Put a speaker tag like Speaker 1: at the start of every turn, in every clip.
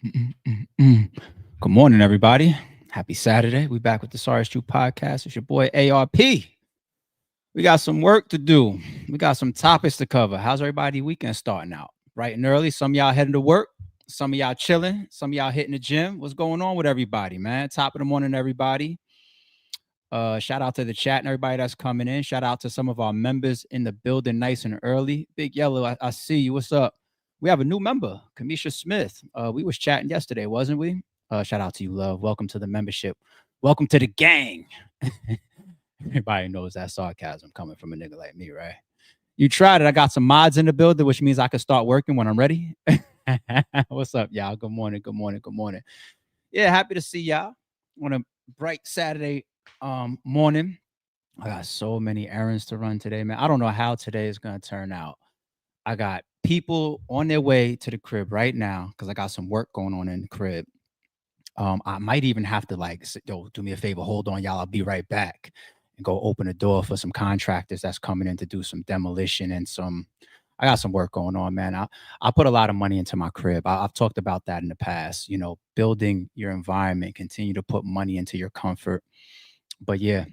Speaker 1: Mm. Good morning, everybody. Happy Saturday. We back with the Sorry It's True podcast. It's your boy ARP. We got some work to do. We got some topics to cover. How's everybody weekend starting out? Bright and early. Some of y'all heading to work. Some of y'all chilling. Some of y'all hitting the gym. What's going on with everybody, man? Top of the morning, everybody. Shout out to the chat and everybody that's coming in. Shout out to some of our members in the building nice and early. Big Yellow, I see you. What's up? We have a new member, Kamisha Smith. We was chatting yesterday, wasn't we? Shout out to you, love. Welcome to the membership. Welcome to the gang. Everybody knows that sarcasm coming from a nigga like me, right? You tried it. I got some mods in the building, which means I can start working when I'm ready. What's up, y'all? Good morning. Good morning. Good morning. Yeah, happy to see y'all on a bright Saturday morning. I got so many errands to run today, man. I don't know how today is gonna turn out. I got people on their way to the crib right now because I got some work going on in the crib. I might even have to yo, do me a favor, hold on, y'all. I'll be right back and go open the door for some contractors that's coming in to do some demolition and some. I got some work going on, man. I put a lot of money into my crib. I've talked about that in the past. You know, building your environment, continue to put money into your comfort. But yeah,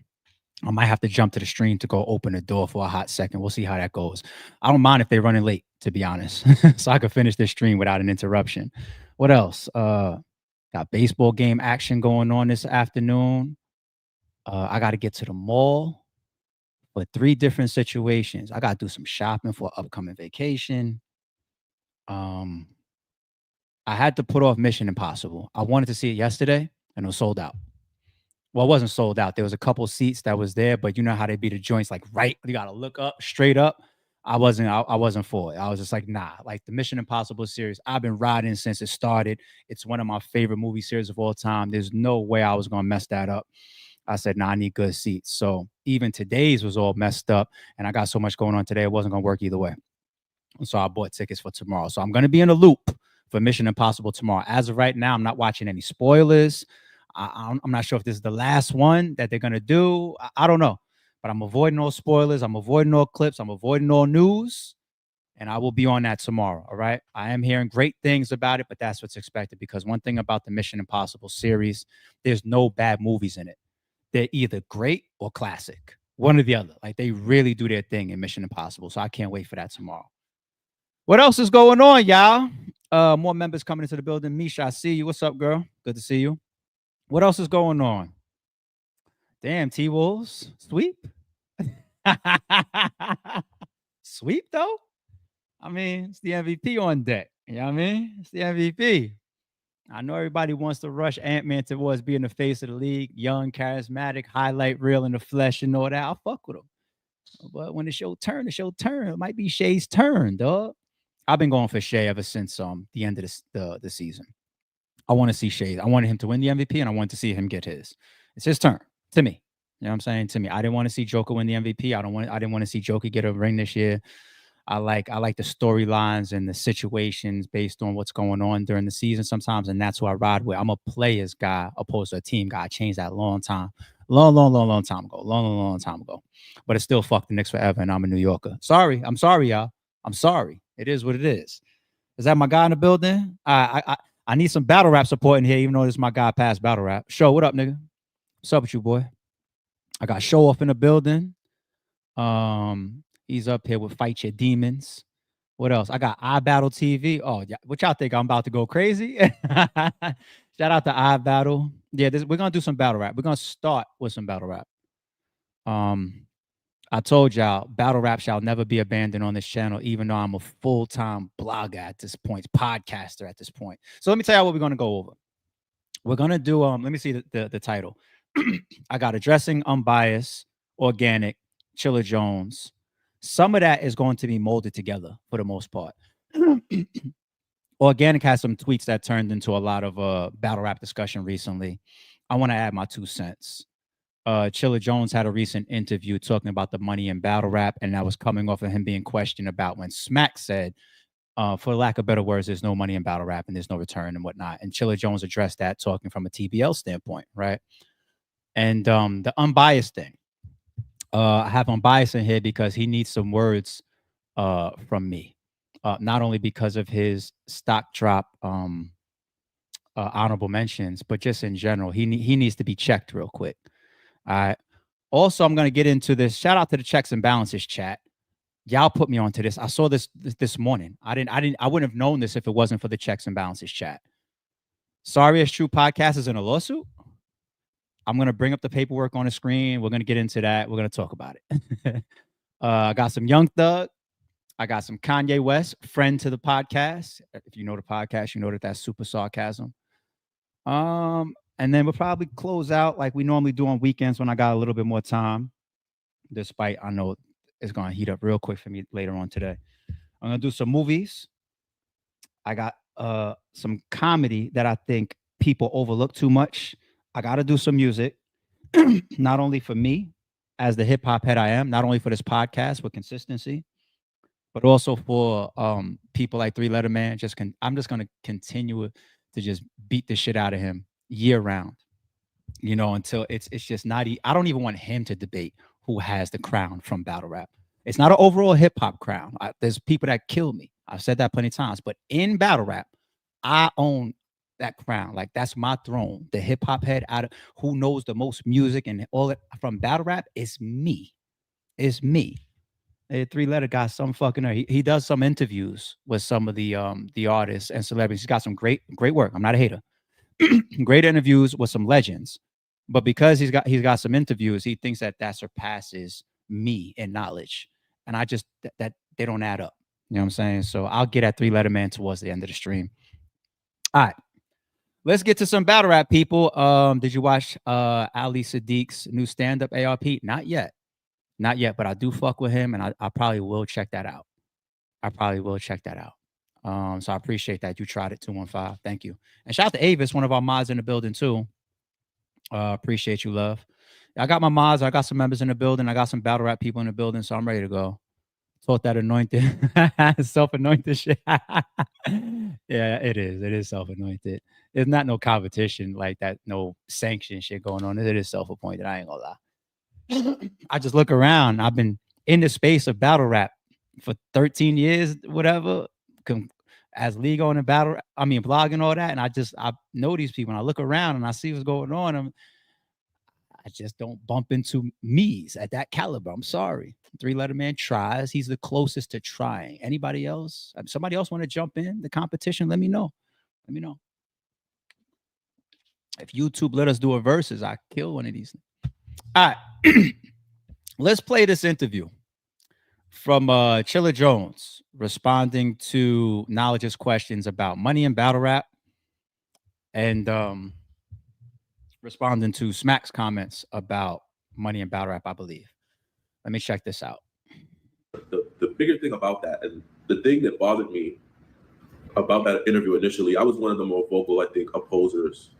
Speaker 1: I might have to jump to the stream to go open the door for a hot second. We'll see how that goes. I don't mind if they're running late, to be honest, so I can finish this stream without an interruption. What else? Got baseball game action going on this afternoon. I got to get to the mall for three different situations. I got to do some shopping for upcoming vacation. Um, I had to put off Mission Impossible. I wanted to see it yesterday, and it was sold out. Well, it wasn't sold out. There was a couple seats that was there, but you know how they be the joints like right. You got to look up, straight up. I wasn't for it. I was just like, nah. Like the Mission Impossible series, I've been riding since it started. It's one of my favorite movie series of all time. There's no way I was gonna mess that up. I said, nah, I need good seats. So even today's was all messed up, and I got so much going on today, it wasn't gonna work either way. So I bought tickets for tomorrow. So I'm gonna be in a loop for Mission Impossible tomorrow. As of right now, I'm not watching any spoilers. I'm not sure if this is the last one that they're gonna do. I don't know, but I'm avoiding all spoilers. I'm avoiding all clips. I'm avoiding all news, and I will be on that tomorrow. All right. I am hearing great things about it, but that's what's expected because one thing about the Mission Impossible series, there's no bad movies in it. They're either great or classic, one or the other. Like they really do their thing in Mission Impossible. So I can't wait for that tomorrow. What else is going on, y'all? More members coming into the building. Misha, I see you. What's up, girl? Good to see you. What else is going on? Damn, T Wolves. Sweep? Sweep, though? I mean, it's the MVP on deck. You know what I mean? It's the MVP. I know everybody wants to rush Ant-Man towards being the face of the league, young, charismatic, highlight reel in the flesh and all that. I'll fuck with him. But when it's your turn, it's your turn. It might be Shay's turn, dog. I've been going for Shay ever since the end of the season. I want to see Shay. I wanted him to win the MVP, and I wanted to see him get his. It's his turn to me. You know what I'm saying? To me, I didn't want to see Joker win the MVP. I didn't want to see Joker get a ring this year. I like the storylines and the situations based on what's going on during the season sometimes, and that's who I ride with. I'm a players guy opposed to a team guy. I changed that long time time ago. Long time ago. But it's still fuck the Knicks forever, and I'm a New Yorker. Sorry. I'm sorry, y'all. I'm sorry. It is what it is. Is that my guy in the building? I need some battle rap support in here, even though this is my guy past battle rap. Show, what up, nigga? What's up with you, boy? I got Show Off in the building. He's up here with Fight Your Demons. What else? I got iBattle TV. Oh, yeah. What y'all think? I'm about to go crazy? Shout out to iBattle. Yeah, we're gonna do some battle rap. We're gonna start with some battle rap. I told y'all, battle rap shall never be abandoned on this channel, even though I'm a full-time blogger at this point, podcaster at this point. So let me tell y'all what we're gonna go over. We're gonna do let me see the title. I got Addressing Unbias, Organik, Chilla Jones. Some of that is going to be molded together for the most part. Organik has some tweets that turned into a lot of battle rap discussion recently. I want to add my 2 cents. Chilla Jones had a recent interview talking about the money in battle rap, and that was coming off of him being questioned about when Smack said, for lack of better words, there's no money in battle rap and there's no return and whatnot. And Chilla Jones addressed that talking from a TBL standpoint, right? And the unbiased thing. I have unbiased in here because he needs some words from me. Not only because of his stock drop honorable mentions, but just in general, he needs to be checked real quick. All right. Also, I'm going to get into this. Shout out to the checks and balances chat. Y'all put me onto this. I saw this morning. I wouldn't have known this if it wasn't for the checks and balances chat. Sorry It's True podcast is in a lawsuit. I'm going to bring up the paperwork on the screen. We're going to get into that. We're going to talk about it. I got some Young Thug. I got some Kanye West, friend to the podcast. If you know the podcast, you know that that's super sarcasm. And then we'll probably close out like we normally do on weekends when I got a little bit more time, despite I know it's going to heat up real quick for me later on today. I'm going to do some movies. I got some comedy that I think people overlook too much. I got to do some music, not only for me as the hip hop head I am, not only for this podcast with consistency, but also for people like Three Letter Man. I'm just going to continue to just beat the shit out of him year round, until it's just not. I don't even want him to debate who has the crown from battle rap. It's not an overall hip hop crown. There's people that kill me. I've said that plenty of times, but in battle rap, I own that crown. Like that's my throne. The hip hop head out of who knows the most music and all that from battle rap is me. It's me. Three Letter got some fucking. He does some interviews with some of the artists and celebrities. He's got some great work. I'm not a hater. Great interviews with some legends, but because he's got some interviews, he thinks that surpasses me in knowledge, and I just that they don't add up. You know what I'm saying? So I'll get at Three Letter Man towards the end of the stream. All right, let's get to some battle rap, people. Did you watch Ali Sadiq's new stand-up ARP? Not yet, but I do fuck with him, and I probably will check that out. So I appreciate that you tried it, 215. Thank you, and shout out to Avis, one of our mods in the building too. Appreciate you, love. I got my mods. I got some members in the building. I got some battle rap people in the building, so I'm ready to go. Taught that anointed, self-anointed shit. Yeah, it is. It is self-anointed. There's not no competition like that, no sanction shit going on. It is self-appointed. I ain't gonna lie. I just look around. I've been in the space of battle rap for 13 years, whatever. As league on the battle, blog and all that. And I know these people. And I look around and I see what's going on. I just don't bump into me's at that caliber. I'm sorry. Three Letter Man tries. He's the closest to trying. Anybody else? Somebody else want to jump in the competition? Let me know. If YouTube let us do a versus, I kill one of these. All right. Let's play this interview from Chilla Jones responding to Knowledge's questions about money in battle rap and responding to Smack's comments about money in battle rap, I believe. Let me check this out.
Speaker 2: The bigger thing about that, and the thing that bothered me about that interview initially, I was one of the more vocal, I think, opposers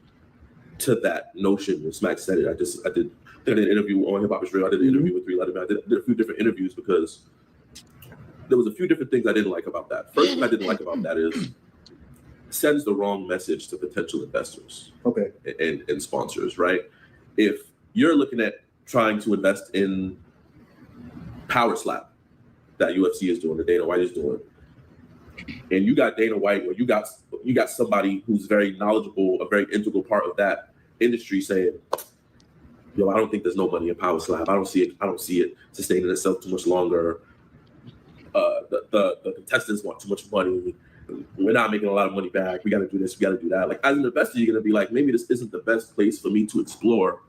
Speaker 2: to that notion when Smack said it. I did an interview on Hip Hop is Real. I did an interview with Three Letter Man. I did a few different interviews because there was a few different things I didn't like about that. First thing I didn't like about that is sends the wrong message to potential investors, and sponsors, right? If you're looking at trying to invest in Power Slap that UFC is doing, that Dana White is doing, and you got Dana White, or you got somebody who's very knowledgeable, a very integral part of that industry, saying, "Yo, I don't think there's no money in Power Slap. I don't see it sustaining itself too much longer. The contestants want too much money. We're not making a lot of money back. We got to do this. We got to do that." Like, as an investor, you're going to be like, maybe this isn't the best place for me to explore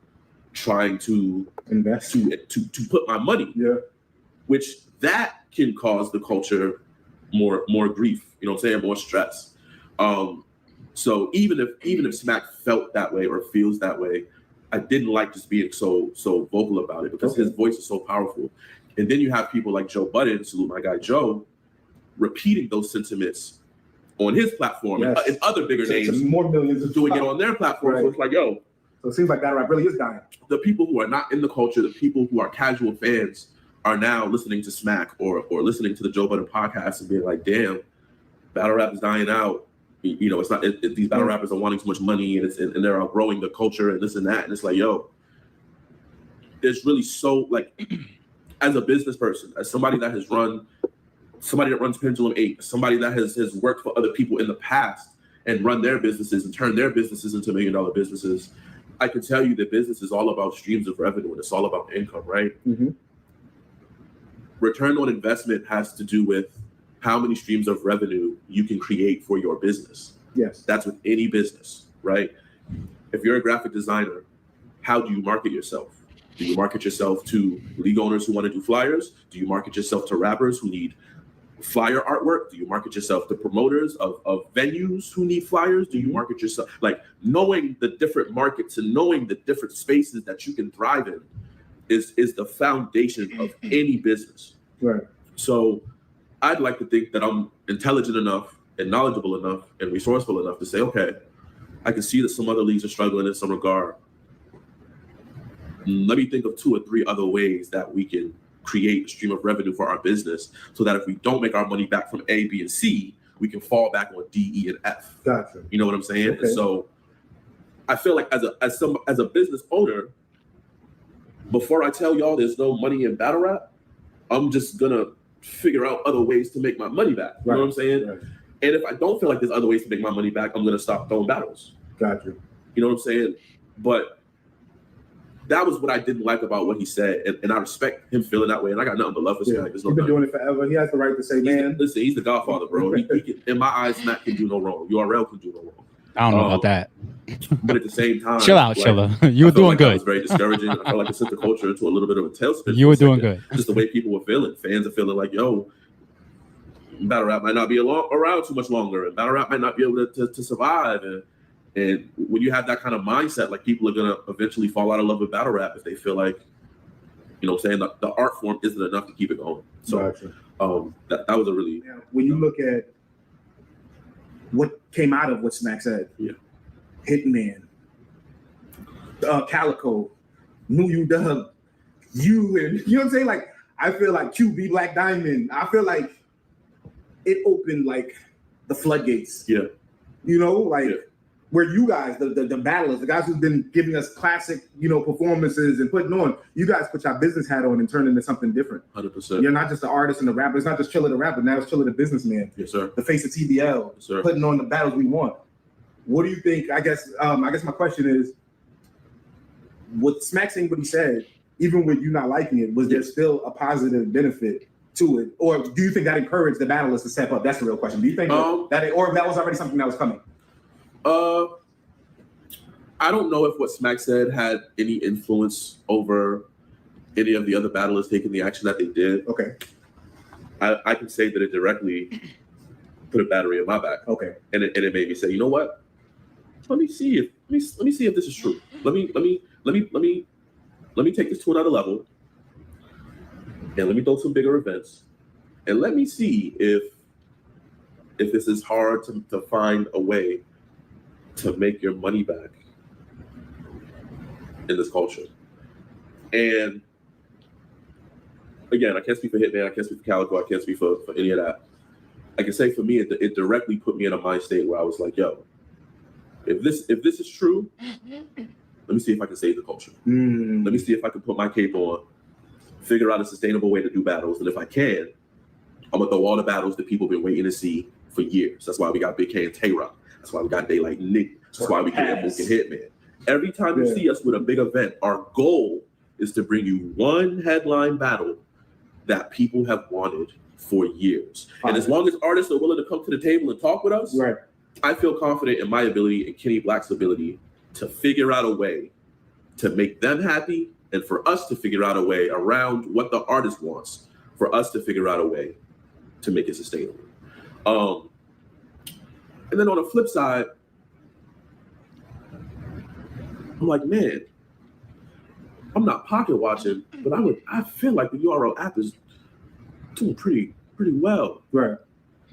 Speaker 2: trying to invest, to put my money. Yeah. Which that can cause the culture more grief, you know what I'm saying, more stress. So even if Smack felt that way or feels that way, I didn't like just being so vocal about it, because his voice is so powerful. And then you have people like Joe Budden, salute my guy Joe, repeating those sentiments on his platform, and other bigger names, more millions doing it on their platform. Right. So it's like, yo.
Speaker 3: So it seems like battle rap really is dying.
Speaker 2: The people who are not in the culture, the people who are casual fans, are now listening to Smack or listening to the Joe Budden podcast and being like, damn, battle rap is dying out. You know, it's not these battle rappers are wanting too much money, and they're outgrowing the culture and this and that. And it's like, yo, there's really so, like, as a business person, as somebody that runs Pendulum 8, somebody that has worked for other people in the past and run their businesses and turn their businesses into $1 million businesses, I can tell you that business is all about streams of revenue and it's all about income, right?
Speaker 3: Mm-hmm.
Speaker 2: Return on investment has to do with how many streams of revenue you can create for your business.
Speaker 3: Yes.
Speaker 2: That's with any business, right? If you're a graphic designer, how do you market yourself? Do you market yourself to league owners who want to do flyers? Do you market yourself to rappers who need flyer artwork? Do you market yourself to promoters of venues who need flyers? Do you market yourself? Like, knowing the different markets and knowing the different spaces that you can thrive in is the foundation of any business.
Speaker 3: Right.
Speaker 2: So I'd like to think that I'm intelligent enough and knowledgeable enough and resourceful enough to say, okay, I can see that some other leagues are struggling in some regard. Let me think of 2 or 3 other ways that we can create a stream of revenue for our business so that if we don't make our money back from A, B, and C, we can fall back on D, E, and F.
Speaker 3: Gotcha.
Speaker 2: You know what I'm saying?
Speaker 3: Okay.
Speaker 2: And so I feel like as a business owner, before I tell y'all there's no money in battle rap, I'm just gonna figure out other ways to make my money back. You know what I'm saying?
Speaker 3: Right.
Speaker 2: And if I don't feel like there's other ways to make my money back, I'm gonna stop throwing battles.
Speaker 3: Gotcha.
Speaker 2: You know what I'm saying? But that was what I didn't like about what he said, and I respect him feeling that way. And I got nothing but love for Smack.
Speaker 3: He's been doing it forever. He has the right to say, man.
Speaker 2: Listen, he's the Godfather, bro. He can, in my eyes, Smack can do no wrong. URL can do no wrong.
Speaker 1: I don't know about that.
Speaker 2: But at the same time,
Speaker 1: chill out,
Speaker 2: like,
Speaker 1: Chilla. You were doing
Speaker 2: That
Speaker 1: good.
Speaker 2: was very discouraging. I felt like it sent the culture into a little bit of a tailspin.
Speaker 1: You were doing good.
Speaker 2: Just the way people were feeling. Fans are feeling like, yo, battle rap might not be around too much longer, and battle rap might not be able to survive. And when you have that kind of mindset, like, people are gonna eventually fall out of love with battle rap if they feel like, you know what I'm saying, the art form isn't enough to keep it going. So
Speaker 3: Gotcha.
Speaker 2: that was a really
Speaker 3: When you look at what came out of what Smack said, Hitman, Calico, New UW, you, and you know what I'm saying? Like, I feel like QB Black Diamond, I feel like it opened like the floodgates.
Speaker 2: Yeah.
Speaker 3: You know, like where you guys, the battlers, the guys who've been giving us classic, you know, performances and putting on, you guys put your business hat on and turn into something different.
Speaker 2: 100%.
Speaker 3: You're not just the artist and the rapper. It's not just Chilla the rapper. Now it's Chilla the businessman.
Speaker 2: Yes, sir.
Speaker 3: The face of TBL.
Speaker 2: Yes, sir.
Speaker 3: Putting on the battles we want. What do you think? I guess my question is, with Smack saying what he said, even with you not liking it, was there still a positive benefit to it? Or do you think that encouraged the battlers to step up? That's the real question. Do you think or that was already something that was coming?
Speaker 2: I don't know if what Smack said had any influence over any of the other battlers taking the action that they did.
Speaker 3: Okay.
Speaker 2: I can say that it directly put a battery in my back.
Speaker 3: Okay.
Speaker 2: And it made me say, you know what? Let me see if this is true. Let me take this to another level, and let me throw some bigger events, and let me see if this is hard to find a way to make your money back in this culture. And again, I can't speak for Hitman, I can't speak for Calico, I can't speak for any of that. I can say for me, it directly put me in a mind state where I was like, yo, if this is true, let me see if I can save the culture. Let me see if I can put my cape on, figure out a sustainable way to do battles. And if I can, I'm gonna throw all the battles that people have been waiting to see for years. That's why we got Big K and Tay-Rock. That's why we got Daylight Nick. That's why we get Mook and Hitman. Every time you see us with a big event, our goal is to bring you one headline battle that people have wanted for years. And as long as artists are willing to come to the table and talk with us,
Speaker 3: right,
Speaker 2: I feel confident in my ability and Kenny Black's ability to figure out a way to make them happy, and for us to figure out a way around what the artist wants, for us to figure out a way to make it sustainable. And then on the flip side, I'm like, man, I'm not pocket watching, but I feel like the URL app is doing pretty well.
Speaker 3: Right.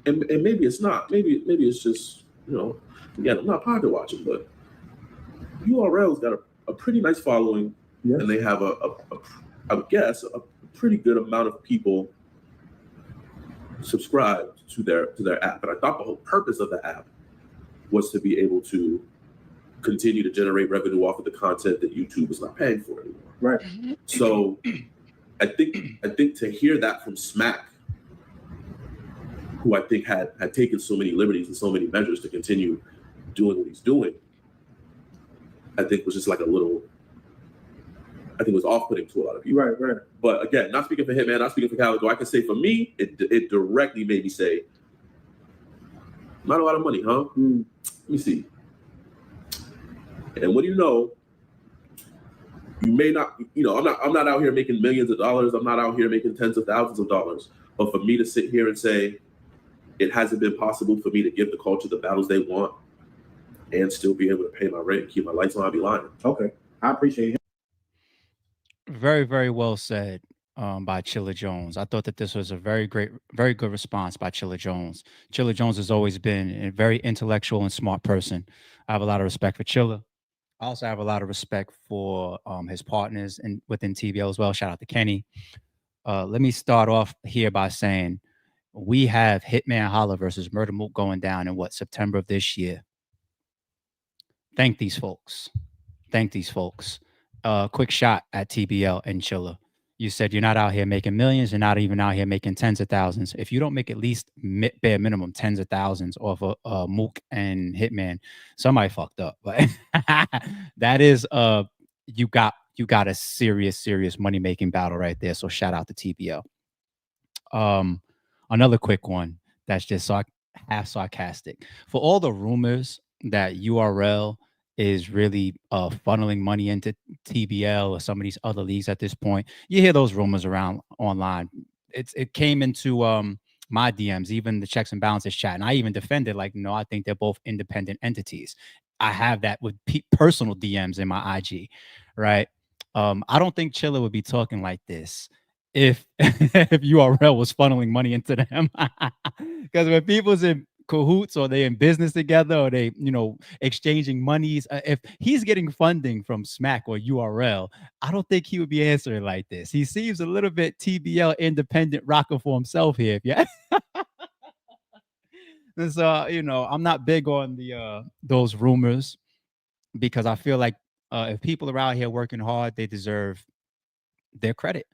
Speaker 2: And maybe it's not. Maybe it's just, you know, again, I'm not pocket watching, but URL's got a pretty nice following, and they have I would guess a pretty good amount of people subscribed to their app. But I thought the whole purpose of the app was to be able to continue to generate revenue off of the content that YouTube is not paying for anymore.
Speaker 3: Right.
Speaker 2: So I think to hear that from Smack, who I think had taken so many liberties and so many measures to continue doing what he's doing, I think was just like a little, I think it was off-putting to a lot of people.
Speaker 3: Right.
Speaker 2: But again, not speaking for Hitman, not speaking for Calico, I can say for me, it directly made me say, not a lot of money, huh? Let me see. And what do you know? You may not, I'm not out here making millions of dollars. I'm not out here making tens of thousands of dollars. But for me to sit here and say, it hasn't been possible for me to give the culture the battles they want and still be able to pay my rent and keep my lights on, I'd be lying.
Speaker 3: Okay. I appreciate it.
Speaker 1: Very, very well said by Chilla Jones. I thought that this was a very good response by Chilla Jones. Chilla Jones has always been a very intellectual and smart person. I have a lot of respect for Chilla. I also have a lot of respect for his partners and within TBL as well. Shout out to Kenny. Let me start off here by saying we have Hitman Holla versus Murder Mook going down in September of this year. Thank these folks. Quick shot at TBL and Chilla. You said you're not out here making millions. You're not even out here making tens of thousands. If you don't make at least bare minimum tens of thousands off of Mook and Hitman, somebody fucked up. But that is you got a serious money making battle right there. So shout out to TBL. Another quick one that's just half sarcastic. For all the rumors that URL is really funneling money into TBL or some of these other leagues at this point, you hear those rumors around online. It came into my DMs, even the checks and balances chat, and I even defended like, no, I think they're both independent entities. I have that with personal DMs in my IG, right? I don't think Chilla would be talking like this if URL was funneling money into them, because when people's in cahoots or they in business together or they exchanging monies, if he's getting funding from Smack or URL, I don't think he would be answering like this. He seems a little bit TBL independent rocker for himself here. Yeah. So I'm not big on the those rumors, because I feel like if people are out here working hard, they deserve their credit.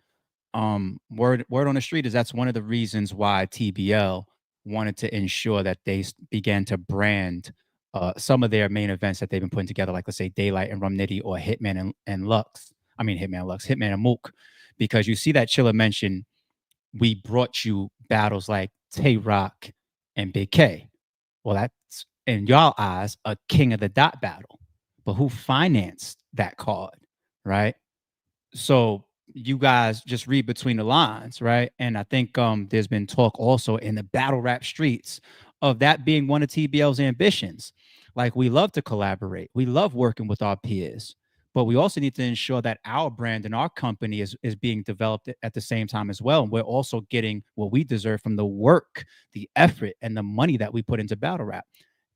Speaker 1: Word on the street is that's one of the reasons why TBL wanted to ensure that they began to brand some of their main events that they've been putting together, like let's say Daylight and Rum Nitty or Hitman and Lux. I mean Hitman and Mook, because you see that Chilla mentioned we brought you battles like Tay Rock and Big K. Well, that's in y'all eyes a King of the Dot battle, but who financed that card, right? So you guys just read between the lines, right? And I think there's been talk also in the battle rap streets of that being one of TBL's ambitions. Like, we love to collaborate. We love working with our peers, but we also need to ensure that our brand and our company is being developed at the same time as well. And we're also getting what we deserve from the work, the effort, and the money that we put into battle rap.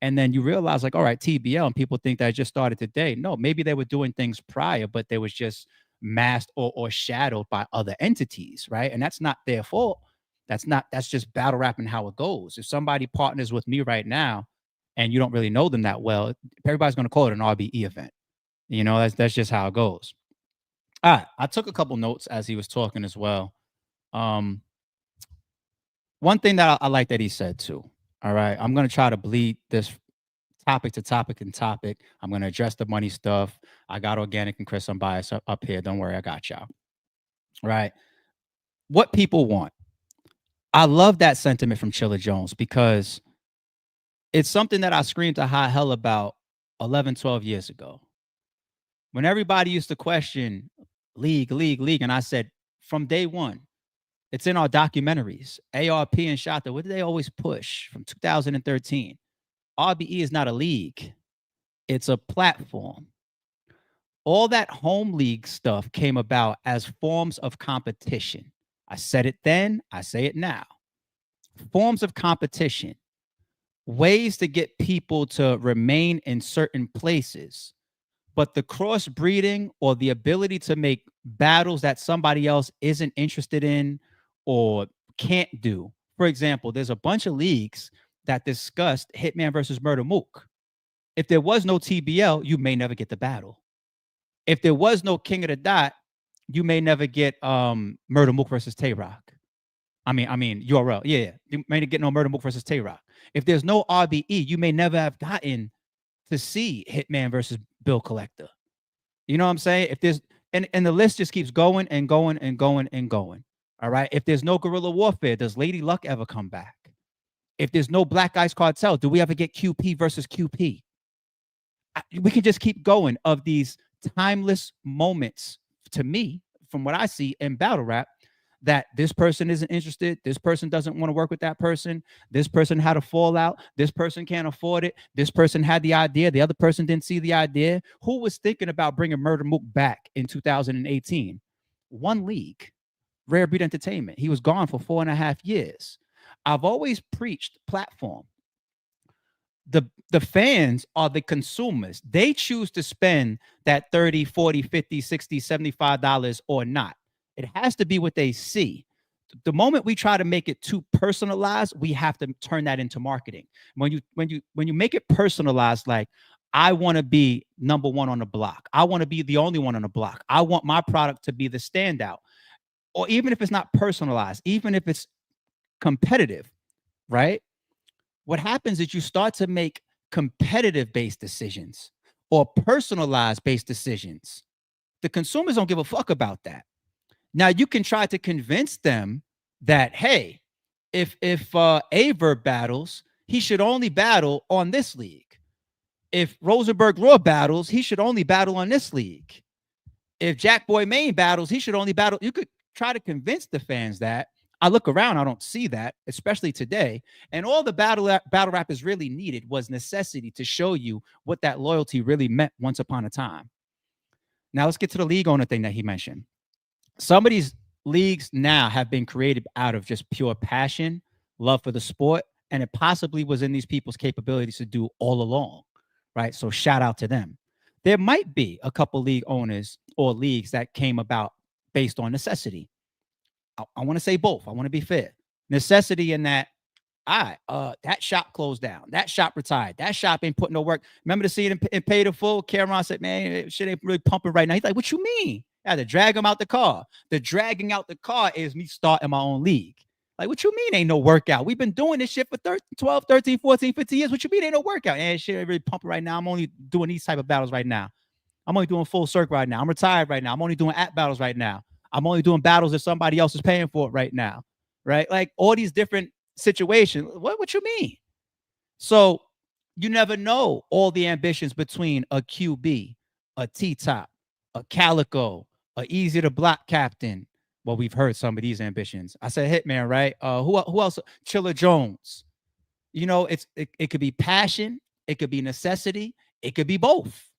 Speaker 1: And then you realize, like, all right, TBL, and people think that it just started today. No, maybe they were doing things prior, but they was just masked or shadowed by other entities, right? And that's not their fault. That's just battle rap and how it goes. If somebody partners with me right now and you don't really know them that well, everybody's going to call it an RBE event. That's just how it goes. All right, I took a couple notes as he was talking as well. One thing that I like that he said too. All right, I'm going to try to bleed this topic to topic and topic. I'm going to address the money stuff. I got Organik and Chris Unbias up here. Don't worry, I got y'all. Right. What people want. I love that sentiment from Chilla Jones, because it's something that I screamed to high hell about 11, 12 years ago. When everybody used to question league, and I said from day one, it's in our documentaries, ARP and Shota, what did they always push from 2013? RBE is not a league. It's a platform. All that home league stuff came about as forms of competition. I said it then, I say it now. Forms of competition. Ways to get people to remain in certain places. But the crossbreeding or the ability to make battles that somebody else isn't interested in or can't do. For example, there's a bunch of leagues that discussed Hitman versus Murder Mook. If there was no TBL, you may never get the battle. If there was no King of the Dot, you may never get Murder Mook versus Tay Rock. I mean URL. Yeah, you may not get no Murder Mook versus Tay Rock. If there's no RBE, you may never have gotten to see Hitman versus Bill Collector. You know what I'm saying? If there's and the list just keeps going and going and going and going. All right. If there's no guerrilla warfare, does Lady Luck ever come back? If there's no Black Ice Cartel, do we ever get QP versus QP? We can just keep going of these timeless moments, to me, from what I see in battle rap, that this person isn't interested, this person doesn't want to work with that person, this person had a fallout, this person can't afford it, this person had the idea, the other person didn't see the idea. Who was thinking about bringing Murder Mook back in 2018? One league, Rare Breed Entertainment. He was gone for 4.5 years. I've always preached platform. The fans are the consumers. They choose to spend that $30, $40, $50, $60, $75 or not. It has to be what they see. The moment we try to make it too personalized, we have to turn that into marketing. When you make it personalized, like, I want to be number one on the block, I want to be the only one on the block, I want my product to be the standout, or even if it's not personalized, even if it's competitive, right? What happens is you start to make competitive based decisions or personalized based decisions. The consumers don't give a fuck about that. Now you can try to convince them that, hey, if Averb battles, he should only battle on this league. If Rosenberg Raw battles, he should only battle on this league. If Jack Boy Maine battles, he should only battle. You could try to convince the fans that. I look around, I don't see that, especially today. And all the battle rappers really needed was necessity to show you what that loyalty really meant once upon a time. Now let's get to the league owner thing that he mentioned. Some of these leagues now have been created out of just pure passion, love for the sport, and it possibly was in these people's capabilities to do all along, right? So shout out to them. There might be a couple league owners or leagues that came about based on necessity. I want to say both. I want to be fair. Necessity in that, that shop closed down. That shop retired. That shop ain't putting no work. Remember to see it in Pay the Full? Cameron said, man, shit ain't really pumping right now. He's like, what you mean? I had to drag him out the car. The dragging out the car is me starting my own league. Like, what you mean ain't no workout? We've been doing this shit for 12, 13, 14, 15 years. What you mean ain't no workout? And shit ain't really pumping right now. I'm only doing these type of battles right now. I'm only doing full circle right now. I'm retired right now. I'm only doing at battles right now. I'm only doing battles if somebody else is paying for it right now, right? Like all these different situations. What you mean? So you never know all the ambitions between a QB, a T-Top, a Calico, a easy to block captain. Well, we've heard some of these ambitions. I said Hitman, right? Who else? Chilla Jones. You know, it could be passion, it could be necessity, it could be both.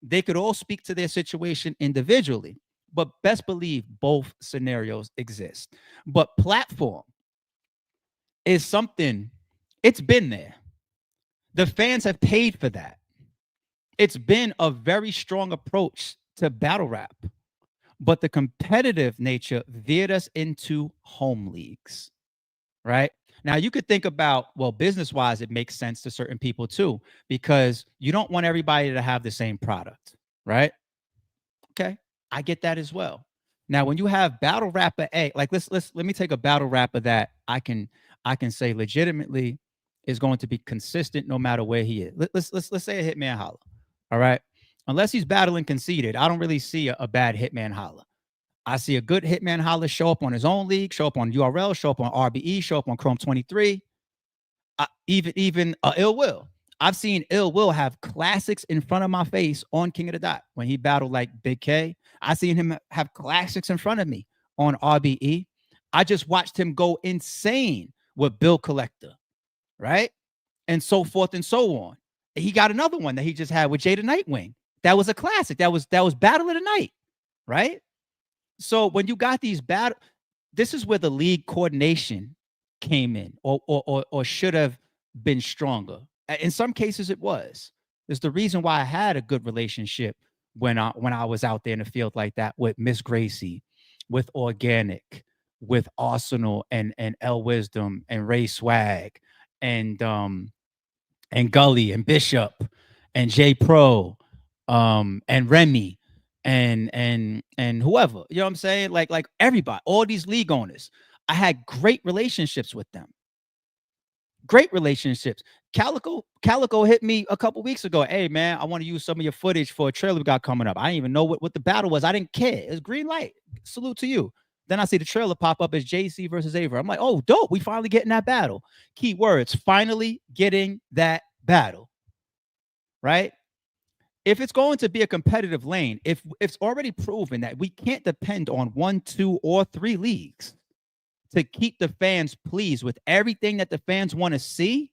Speaker 1: They could all speak to their situation individually. But best believe both scenarios exist. But platform is something, it's been there. The fans have paid for that. It's been a very strong approach to battle rap. But the competitive nature veered us into home leagues, right? Now, you could think about, well, business-wise, it makes sense to certain people too, because you don't want everybody to have the same product, right? Okay. I get that as well. Now, when you have battle rapper A, like let me take a battle rapper that I can say legitimately is going to be consistent no matter where he is. Let's say a Hitman Holla. All right. Unless he's battling conceded, I don't really see a bad Hitman Holla. I see a good Hitman Holla show up on his own league, show up on URL, show up on RBE, show up on Chrome 23. Even Ill Will. I've seen Ill Will have classics in front of my face on King of the Dot when he battled like Big K. I seen him have classics in front of me on RBE. I just watched him go insane with Bill Collector, right? And so forth and so on. He got another one that he just had with Jada Nightwing. That was a classic. That was Battle of the Night, right? So when you got these battles, this is where the league coordination came in, or should have been stronger. In some cases, it was. There's the reason why I had a good relationship when I was out there in the field like that with Miss Gracie, with Organik, with Arsenal and L Wisdom and Ray Swag and Gully and Bishop and J Pro and Remy and whoever. You know what I'm saying? Like everybody, all these league owners. I had great relationships with them. Great relationships. Calico hit me a couple weeks ago. Hey man, I want to use some of your footage for a trailer we got coming up. I didn't even know what the battle was. I didn't care. It was green light. Salute to you. Then I see the trailer pop up as JC versus Aver. I'm like, oh, dope. We finally getting that battle. Key words, finally getting that battle. Right? If it's going to be a competitive lane, if it's already proven that we can't depend on 1, 2, or 3 leagues to keep the fans pleased with everything that the fans want to see,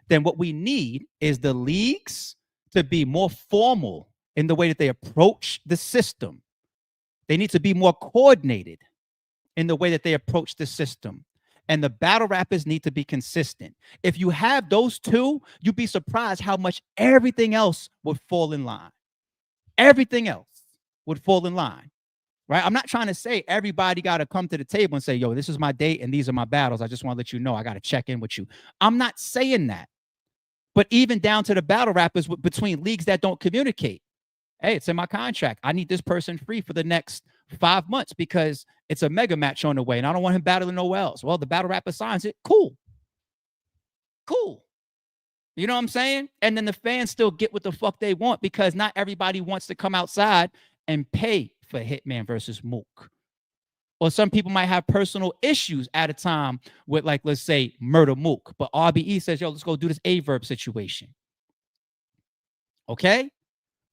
Speaker 1: then what we need is the leagues to be more formal in the way that they approach the system. They need to be more coordinated in the way that they approach the system. And the battle rappers need to be consistent. If you have those two, you'd be surprised how much everything else would fall in line. Everything else would fall in line, right? I'm not trying to say everybody got to come to the table and say, yo, this is my date and these are my battles. I just want to let you know I got to check in with you. I'm not saying that. But even down to the battle rappers between leagues that don't communicate. Hey, it's in my contract. I need this person free for the next 5 months because it's a mega match on the way and I don't want him battling nowhere else. Well, the battle rapper signs it. Cool. You know what I'm saying? And then the fans still get what the fuck they want because not everybody wants to come outside and pay for Hitman versus Mook. Or some people might have personal issues at a time with, like, let's say, Murder Mook. But RBE says, yo, let's go do this A-Verb situation. Okay?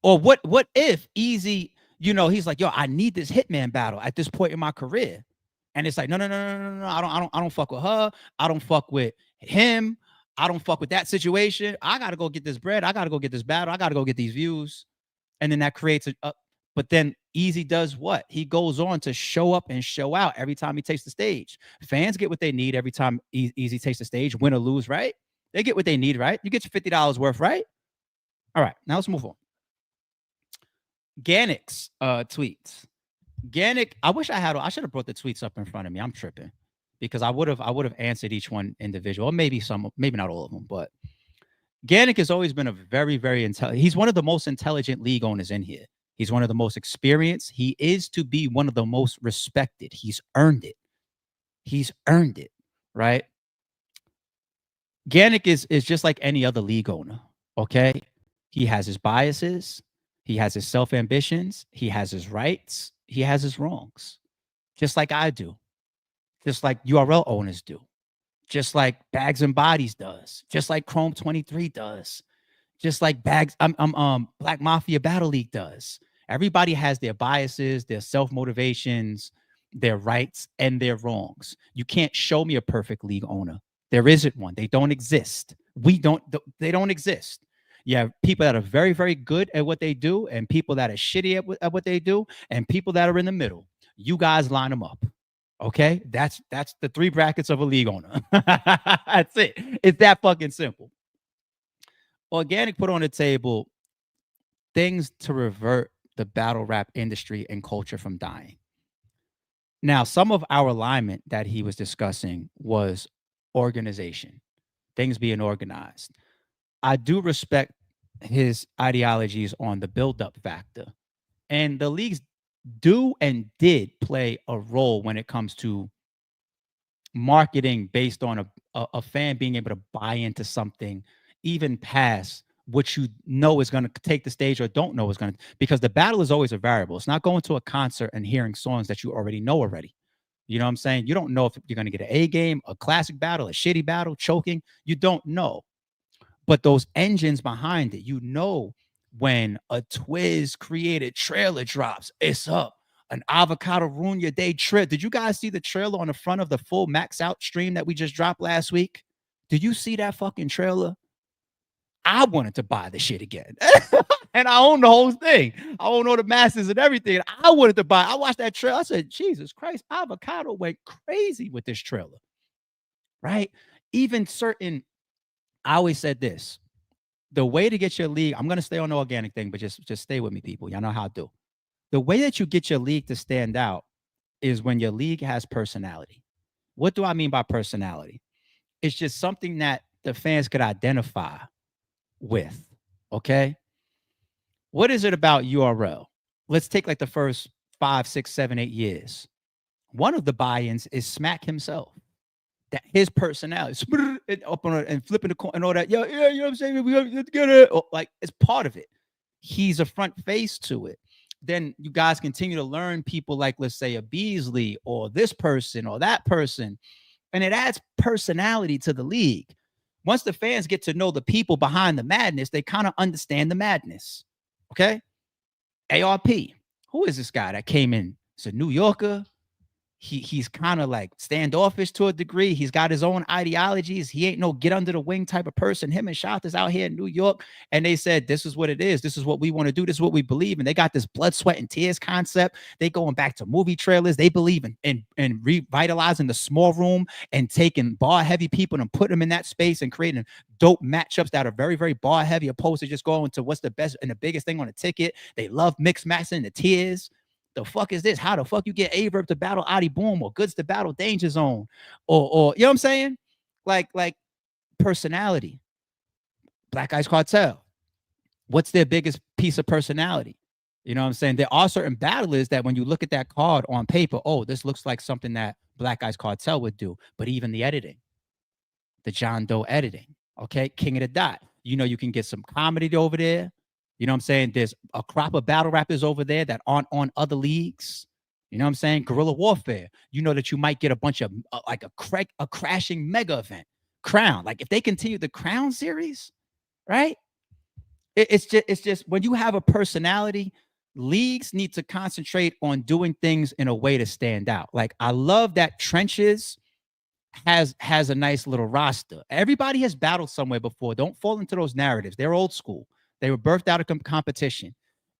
Speaker 1: Or what if Easy, you know, he's like, yo, I need this Hitman battle at this point in my career. And it's like, no, I don't fuck with her. I don't fuck with him. I don't fuck with that situation. I got to go get this bread. I got to go get this battle. I got to go get these views. And then that creates but then Easy does what? He goes on to show up and show out every time he takes the stage. Fans get what they need every time Easy takes the stage, win or lose, right? They get what they need, right? You get your $50 worth, right? All right, now let's move on. Ganik's tweets. Ganik, I should have brought the tweets up in front of me. I'm tripping because I would have answered each one individual, or maybe not all of them, but Ganik has always been a very, very intelligent. He's one of the most intelligent league owners in here. He's one of the most experienced. He is to be one of the most respected. He's earned it, right? Ganik is just like any other league owner, okay? He has his biases. He has his self-ambitions. He has his rights. He has his wrongs, just like I do, just like URL owners do, just like Bags and Bodies does, just like Chrome 23 does, just like Black Mafia Battle League does. Everybody has their biases, their self-motivations, their rights, and their wrongs. You can't show me a perfect league owner. There isn't one. They don't exist. They don't exist. You have people that are very, very good at what they do and people that are shitty at what they do and people that are in the middle. You guys line them up. Okay? That's the 3 brackets of a league owner. That's it. It's that fucking simple. Organik put on the table things to revert the battle rap industry and culture from dying. Now, some of our alignment that he was discussing was organization, things being organized. I do respect his ideologies on the build-up factor. And the leagues do and did play a role when it comes to marketing based on a fan being able to buy into something, even past what you know is going to take the stage or don't know is going to, because the battle is always a variable. It's not going to a concert and hearing songs that you already know already. You know what I'm saying? You don't know if you're going to get an A game, a classic battle, a shitty battle, choking. You don't know. But those engines behind it, you know, when a Twiz created trailer drops, it's up. An avocado ruin your day trip. Did you guys see the trailer on the front of the full Max Out stream that we just dropped last week? Did you see that fucking trailer? I wanted to buy the shit again. And I own the whole thing. I own all the masters and everything. I wanted to buy. I watched that trailer. I said, Jesus Christ, avocado went crazy with this trailer. Right? Even certain, I always said this. The way to get your league, I'm going to stay on the organic thing, but just stay with me, people. Y'all know how I do. The way that you get your league to stand out is when your league has personality. What do I mean by personality? It's just something that the fans could identify with, okay? What is it about URL? Let's take like the first 5, 6, 7, 8 years. One of the buy-ins is Smack himself. That his personality. it up on and flipping the coin and all that. Yeah, you know what I'm saying? We have to get it. Or, like, it's part of it. He's a front face to it. Then you guys continue to learn people like, let's say, a Beasley or this person or that person. And it adds personality to the league. Once the fans get to know the people behind the madness, they kind of understand the madness. Okay? ARP. Who is this guy that came in? It's a New Yorker. He's kind of like standoffish to a degree. He's got his own ideologies. He ain't no get under the wing type of person. Him and Shot is out here in New York, and they said, this is what it is. This is what we want to do. This is what we believe in. They got this blood, sweat, and tears concept. They going back to movie trailers. They believe in revitalizing the small room and taking bar heavy people and putting them in that space and creating dope matchups that are very, very bar heavy, opposed to just going to what's the best and the biggest thing on the ticket. They love mix matching the tiers. The fuck is this? How the fuck you get Averb to battle Adi Boom or Goods to battle Danger Zone or you know what I'm saying? Like personality. Black Ice Cartel. What's their biggest piece of personality? You know what I'm saying? There are certain battlers that when you look at that card on paper, oh, this looks like something that Black Ice Cartel would do. But even the editing, the John Doe editing, okay? King of the Dot. You know, you can get some comedy over there. You know what I'm saying? There's a crop of battle rappers over there that aren't on other leagues. You know what I'm saying? Guerrilla warfare. You know that you might get a bunch of like a crashing mega event. Crown. Like if they continue the Crown series, right? It's just when you have a personality, leagues need to concentrate on doing things in a way to stand out. Like I love that Trenches has a nice little roster. Everybody has battled somewhere before. Don't fall into those narratives. They're old school. They were birthed out of competition,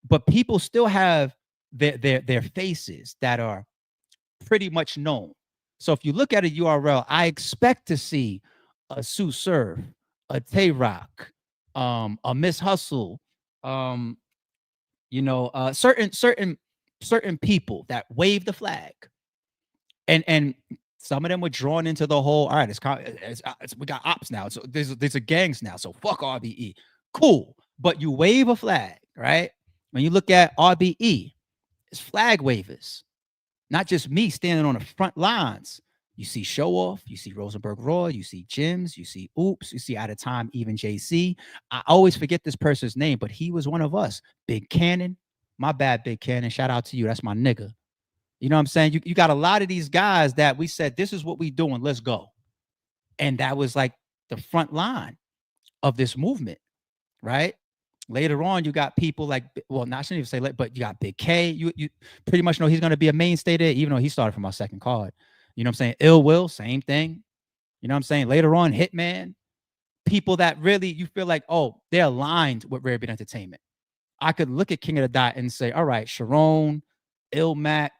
Speaker 1: but people still have their faces that are pretty much known. So if you look at a URL, I expect to see a Sue Surf, a Tay Rock, a Miss Hustle, you know, certain people that wave the flag, and some of them were drawn into the whole. All right, it's we got ops now, so there's a gangs now, so fuck RBE. Cool. But you wave a flag, right? When you look at RBE, it's flag wavers, not just me standing on the front lines. You see Show Off, you see Rosenberg Roy, you see Jims, you see Oops, you see Out of Time, even JC. I always forget this person's name, but he was one of us. Big Cannon, my bad, Big Cannon. Shout out to you. That's my nigga. You know what I'm saying? You got a lot of these guys that we said, this is what we doing, let's go. And that was like the front line of this movement, right? Later on, you got people like, well, not shouldn't even say, but you got Big K. You pretty much know he's going to be a mainstay there, even though he started from our second card. You know what I'm saying? Ill Will, same thing. You know what I'm saying? Later on, Hitman. People that really, you feel like, oh, they're aligned with Rare Beat Entertainment. I could look at King of the Dot and say, all right, Sharon, Ilmac,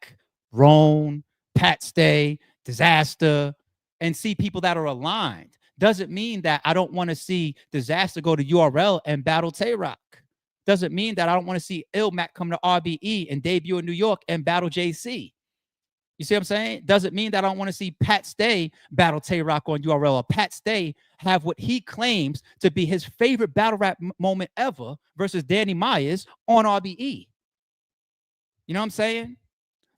Speaker 1: Roan, Pat Stay, Disaster, and see people that are aligned. Doesn't mean that I don't want to see Disaster go to URL and battle Tay-Rock. Doesn't mean that I don't want to see Ilmac come to RBE and debut in New York and battle JC. You see what I'm saying? Doesn't mean that I don't want to see Pat Stay battle Tay-Rock on URL or Pat Stay have what he claims to be his favorite battle rap moment ever versus Danny Myers on RBE. You know what I'm saying?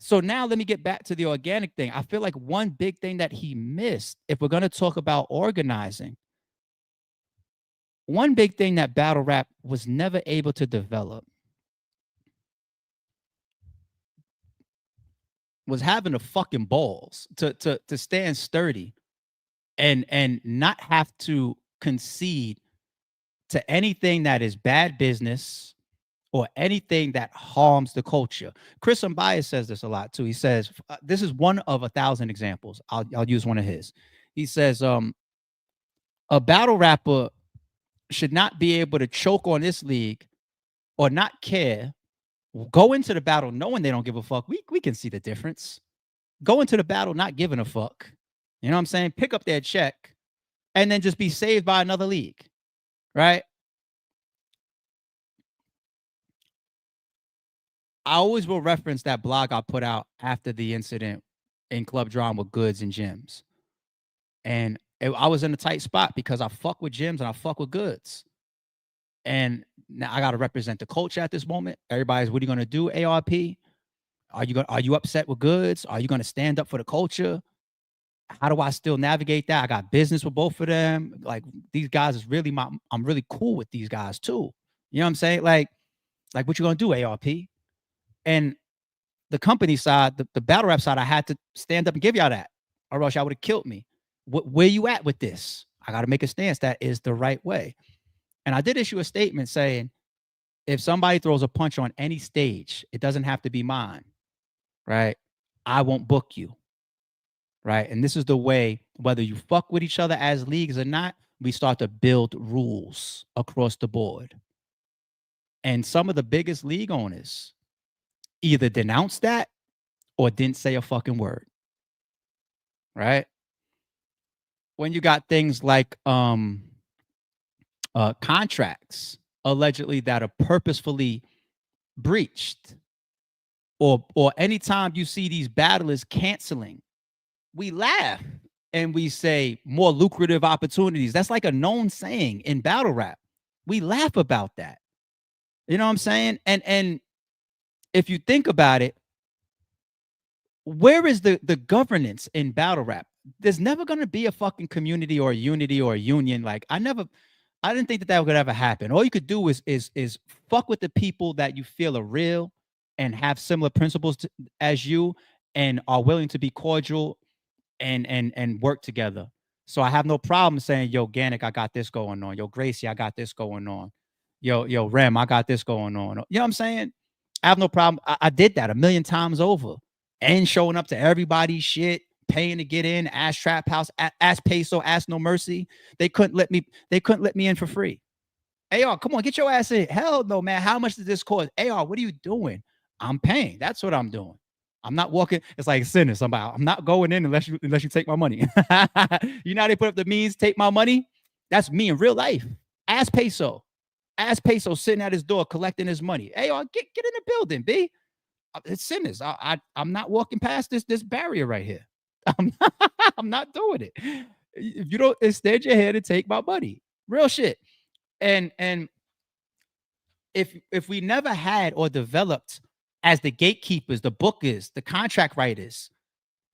Speaker 1: So now let me get back to the organic thing. I feel like one big thing that he missed, if we're going to talk about organizing, one big thing that battle rap was never able to develop was having the fucking balls to stand sturdy and not have to concede to anything that is bad business or anything that harms the culture. Chris Unbias says this a lot too. He says, this is one of 1,000 examples. I'll use one of his. He says, a battle rapper should not be able to choke on this league or not care. Go into the battle knowing they don't give a fuck. We can see the difference. Go into the battle not giving a fuck. You know what I'm saying? Pick up their check and then just be saved by another league, right? I always will reference that blog I put out after the incident in Club Drama with Goods and Jims. And I was in a tight spot because I fuck with Jims and I fuck with Goods. And now I got to represent the culture at this moment. Everybody's, what are you going to do, ARP? Are you upset with Goods? Are you going to stand up for the culture? how do I still navigate that? I got business with both of them. Like these guys is really I'm really cool with these guys too. You know what I'm saying? Like what you gonna do, ARP? And the company side, the battle rap side, I had to stand up and give y'all that, or else y'all would have killed me. Where you at with this? I got to make a stance that is the right way. And I did issue a statement saying, if somebody throws a punch on any stage, it doesn't have to be mine, right? I won't book you, right? And this is the way, whether you fuck with each other as leagues or not, we start to build rules across the board. And some of the biggest league owners either denounced that or didn't say a fucking word, right? When you got things like contracts allegedly that are purposefully breached, or anytime you see these battlers canceling, we laugh and we say more lucrative opportunities. That's like a known saying in battle rap. We laugh about that. You know what I'm saying? And if you think about it, where is the governance in battle rap? There's never going to be a fucking community or a unity or a union. Like I didn't think that would ever happen. All you could do is fuck with the people that you feel are real and have similar principles as you and are willing to be cordial and work together. So I have no problem saying, yo, Organik, I got this going on. Yo, Gracie, I got this going on. Yo, Rem, I got this going on. You know what I'm saying? I have no problem. I did that 1,000,000 times over. And showing up to everybody's shit, paying to get in, ass trap house, ass peso, ass no mercy. They couldn't let me in for free. AR, come on, get your ass in. Hell no, man. How much does this cost? AR, what are you doing? I'm paying. That's what I'm doing. I'm not walking. It's like sinners. I'm not going in unless you take my money. You know how they put up the means, take my money? That's me in real life. Ass peso sitting at his door collecting his money. AR, get in the building, B. It's sinners. I'm not walking past this barrier right here. I'm not doing it. If you don't extend your hand and take my money, real shit. And if we never had or developed as the gatekeepers, the bookers, the contract writers,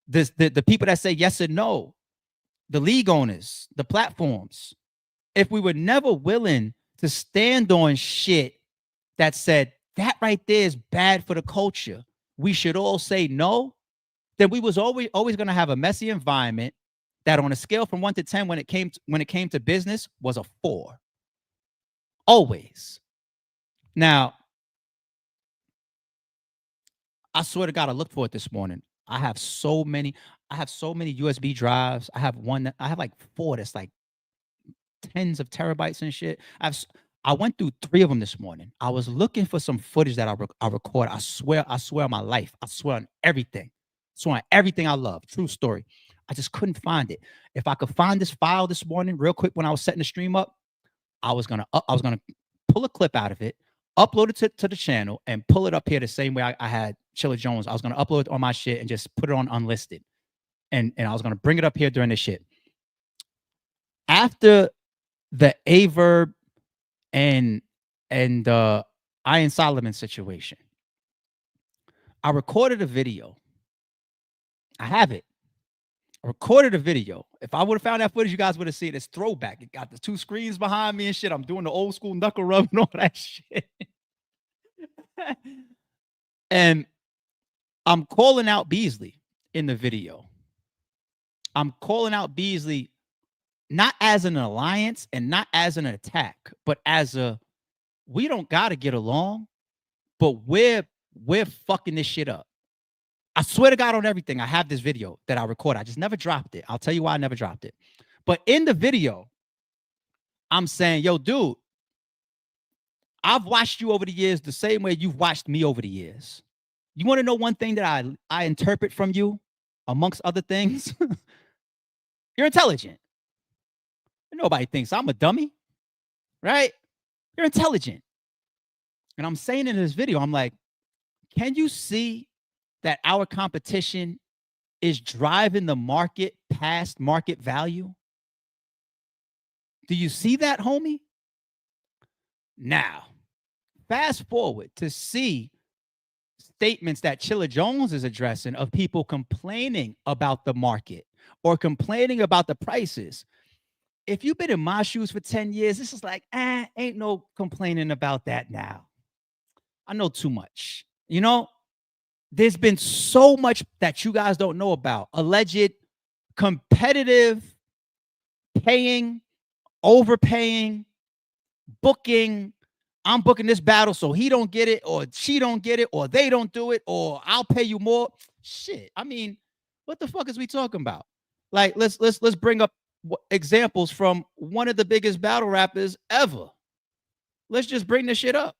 Speaker 1: the people that say yes and no, the league owners, the platforms, if we were never willing to stand on shit that said that right there is bad for the culture, we should all say no, then we was always going to have a messy environment that on a scale from 1 to 10 when it came to business was a 4. Always. Now, I swear to God, I looked for it this morning. I have so many USB drives. I have like 4 that's like tens of terabytes and shit. I went through 3 of them this morning. I was looking for some footage that I record. I swear on my life. I swear on everything. I swear on everything I love. True story. I just couldn't find it. If I could find this file this morning real quick when I was setting the stream up, I was gonna pull a clip out of it, upload it to the channel, and pull it up here the same way I had Chilla Jones. I was gonna upload it on my shit and just put it on unlisted. And I was gonna bring it up here during this shit. After the Averb and Iron Solomon situation, I recorded a video. I have it. I recorded a video. If I would have found that footage, you guys would have seen it. It's throwback. It got the 2 screens behind me and shit. I'm doing the old school knuckle rub and all that shit. And I'm calling out Beasley in the video. I'm calling out Beasley not as an alliance and not as an attack, but as we don't gotta get along, but we're fucking this shit up. I swear to God on everything, I have this video that I recorded. I just never dropped it. I'll tell you why I never dropped it. But in the video, I'm saying, yo, dude, I've watched you over the years the same way you've watched me over the years. You want to know one thing that I interpret from you, amongst other things? You're intelligent. Nobody thinks I'm a dummy, right? You're intelligent. And I'm saying in this video, I'm like, can you see that our competition is driving the market past market value? Do you see that, homie? Now, fast forward to see statements that Chilla Jones is addressing of people complaining about the market. or complaining about the prices. If you've been in my shoes for 10 years, this is like, ain't no complaining about that now. I know too much. You know, there's been so much that you guys don't know about. Alleged competitive paying, overpaying, booking. I'm booking this battle so he don't get it, or she don't get it, or they don't do it, or I'll pay you more. Shit. I mean, what the fuck is we talking about? Like, let's bring up examples from one of the biggest battle rappers ever. Let's just bring this shit up.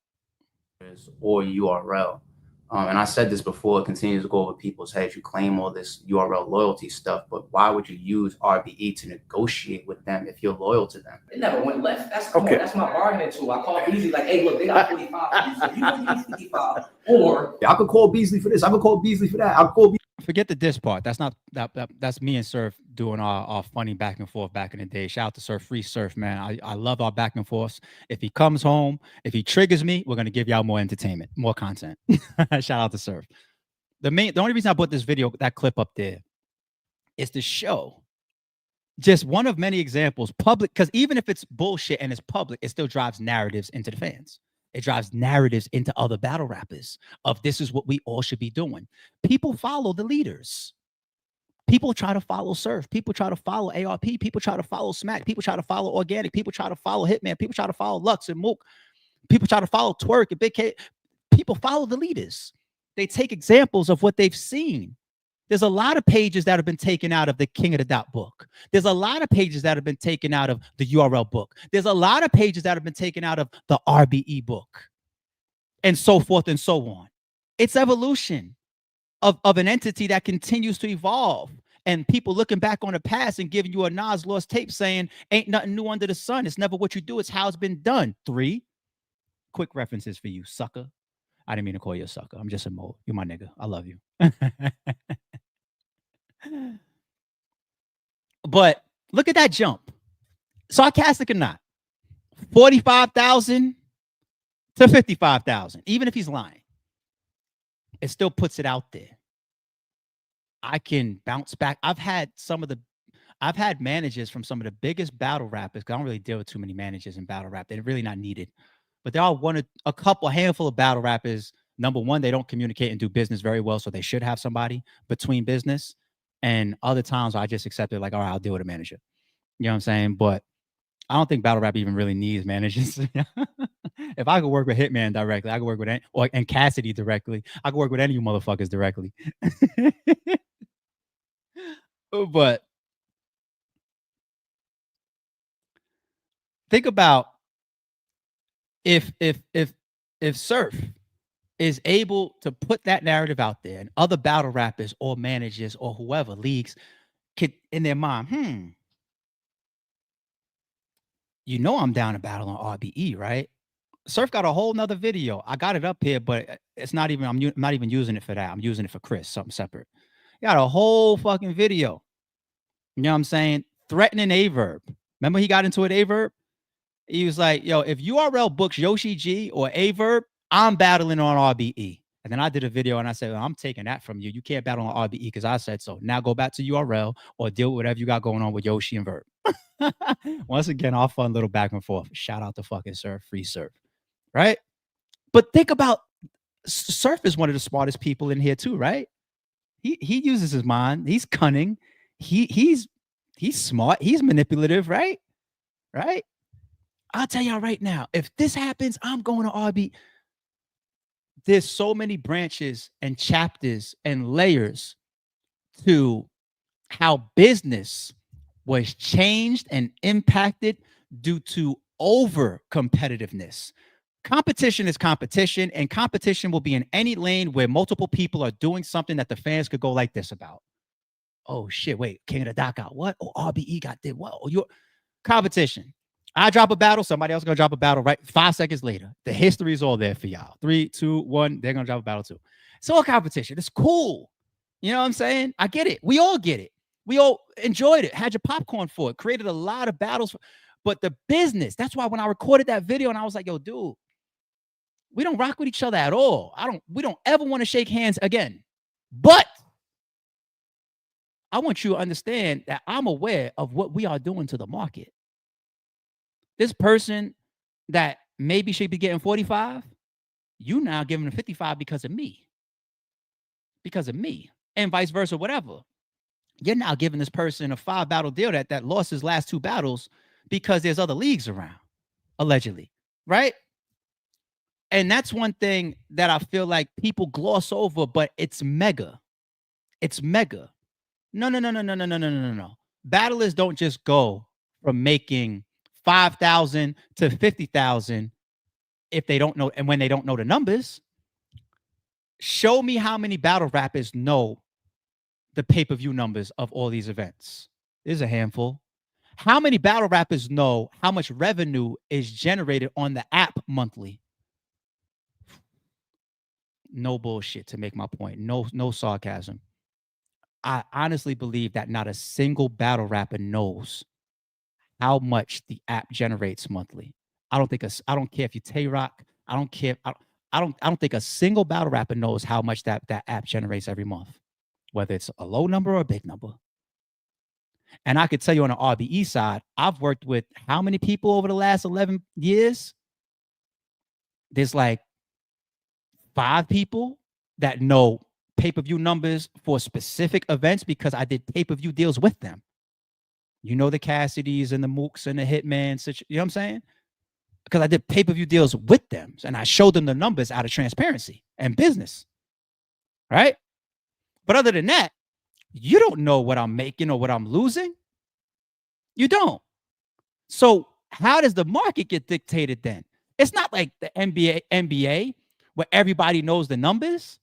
Speaker 4: Or URL. And I said this before, it continues to go over people's heads. You claim all this URL loyalty stuff, but why would you use RBE to negotiate with them if you're loyal to them?
Speaker 5: It never went left. That's okay. That's my bargaining tool. I call Beasley like, hey, look, they got 45 for you, so you don't need 55. Or
Speaker 4: I could call Beasley for this. I could call Beasley for that. I'll call Beasley.
Speaker 1: Forget the diss part. That's not that's me and Surf doing our funny back and forth back in the day. Shout out to Surf, free Surf, man. I love our back and forths. If he comes home, if he triggers me, we're gonna give y'all more entertainment, more content. Shout out to Surf. The only reason I put this video, that clip up there, is to show just one of many examples, public, because even if it's bullshit and it's public, it still drives narratives into the fans. It drives narratives into other battle rappers of this is what we all should be doing. People follow the leaders. People try to follow Surf. People try to follow ARP. People try to follow Smack. People try to follow Organik. People try to follow Hitman. People try to follow Lux and Mook. People try to follow Twerk and Big K. People follow the leaders. They take examples of what they've seen. There's a lot of pages that have been taken out of the King of the Dot book. There's a lot of pages that have been taken out of the URL book. There's a lot of pages that have been taken out of the RBE book, and so forth and so on. It's evolution of an entity that continues to evolve, and people looking back on the past and giving you a Nas lost tape saying, ain't nothing new under the sun. It's never what you do. It's how it's been done. 3 quick references for you, sucker. I didn't mean to call you a sucker. I'm just a mole. You're my nigga. I love you. But look at that jump. Sarcastic or not, 45,000 to 55,000. Even if he's lying, it still puts it out there. I can bounce back. I've had managers from some of the biggest battle rappers. I don't really deal with too many managers in battle rap. They're really not needed. But there are a handful of battle rappers. Number one, they don't communicate and do business very well, so they should have somebody between business. And other times I just accept it like, all right, I'll deal with a manager. You know what I'm saying? But I don't think battle rap even really needs managers. If I could work with Hitman directly, I could work with and Cassidy directly. I could work with any of you motherfuckers directly. But think about if Surf is able to put that narrative out there, and other battle rappers or managers or whoever leagues could in their mind, you know I'm down to battle on RBE, right? Surf got a whole nother video. I got it up here, but it's not even, I'm not even using it for that. I'm using it for Chris, something separate. He got a whole fucking video. You know what I'm saying? Threatening Averb. Remember he got into it, Averb? He was like, yo, if URL books Yoshi G or Averb, I'm battling on RBE. And then I did a video and I said, well, I'm taking that from you. You can't battle on RBE because I said so. Now go back to URL or deal with whatever you got going on with Yoshi and Verb. Once again, our fun little back and forth. Shout out to fucking Surf, free Surf. Right? But think about, Surf is one of the smartest people in here too, right? He uses his mind. He's cunning. He's smart. He's manipulative, right? Right? I'll tell y'all right now, if this happens, I'm going to RB. There's so many branches and chapters and layers to how business was changed and impacted due to over competitiveness. Competition is competition, and competition will be in any lane where multiple people are doing something that the fans could go like this about. Oh shit, wait, King of the Dock out. What? Oh, RBE got did what? Oh, your competition. I drop a battle, somebody else gonna drop a battle, right? 5 seconds later. The history is all there for y'all. 3, 2, 1, they're gonna drop a battle too. It's all competition. It's cool. You know what I'm saying? I get it. We all get it. We all enjoyed it. Had your popcorn for it. Created a lot of battles. But the business, that's why when I recorded that video and I was like, yo, dude, we don't rock with each other at all. We don't ever want to shake hands again. But I want you to understand that I'm aware of what we are doing to the market. This person that maybe should be getting 45, you now giving them 55 because of me. Because of me. And vice versa, whatever. You're now giving this person a 5-battle deal that lost his last 2 battles because there's other leagues around, allegedly. Right? And that's one thing that I feel like people gloss over, but it's mega. It's mega. No. Battlers don't just go from making 5,000 to 50,000 if they don't know, and when they don't know the numbers. Show me how many battle rappers know the pay-per-view numbers of all these events. There's a handful. How many battle rappers know how much revenue is generated on the app monthly? No bullshit, to make my point. No sarcasm. I honestly believe that not a single battle rapper knows how much the app generates monthly. I don't care if you Tay-Rock. I don't care. I don't think a single battle rapper knows how much that app generates every month, whether it's a low number or a big number. And I could tell you on the RBE side, I've worked with how many people over the last 11 years? There's like 5 people that know pay-per-view numbers for specific events because I did pay-per-view deals with them. You know, the Cassidys and the Mooks and the Hitmans, you know what I'm saying? Because I did pay-per-view deals with them and I showed them the numbers out of transparency and business, right? But other than that, you don't know what I'm making or what I'm losing. You don't. So how does the market get dictated then? It's not like the NBA where everybody knows the numbers,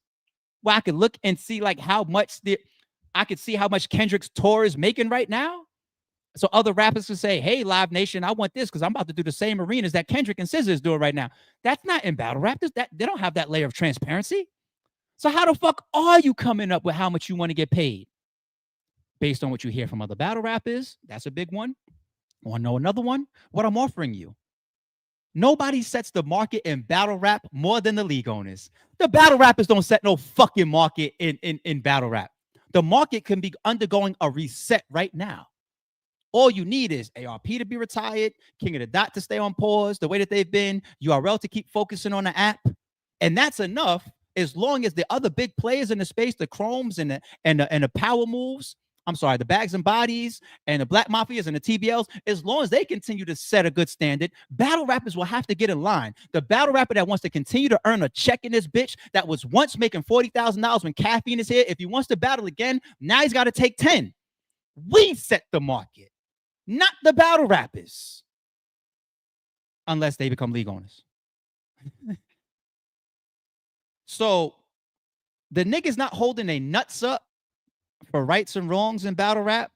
Speaker 1: where I could look and see like how much I could see how much Kendrick's tour is making right now. So other rappers can say, hey, Live Nation, I want this because I'm about to do the same arenas that Kendrick and SZA is doing right now. That's not in battle rap. They don't have that layer of transparency. So how the fuck are you coming up with how much you want to get paid? Based on what you hear from other battle rappers, that's a big one. Want to know another one? What I'm offering you. Nobody sets the market in battle rap more than the league owners. The battle rappers don't set no fucking market in battle rap. The market can be undergoing a reset right now. All you need is ARP to be retired, King of the Dot to stay on pause the way that they've been, URL to keep focusing on the app. And that's enough as long as the other big players in the space, the Chromes and the Power Moves, the Bags and Bodies and the Black Mafias and the TBLs, as long as they continue to set a good standard, battle rappers will have to get in line. The battle rapper that wants to continue to earn a check in this bitch that was once making $40,000 when Caffeine is here, if he wants to battle again, now he's got to take 10. We set the market, not the battle rappers, unless they become league owners. So the niggas not holding their nuts up for rights and wrongs in battle rap,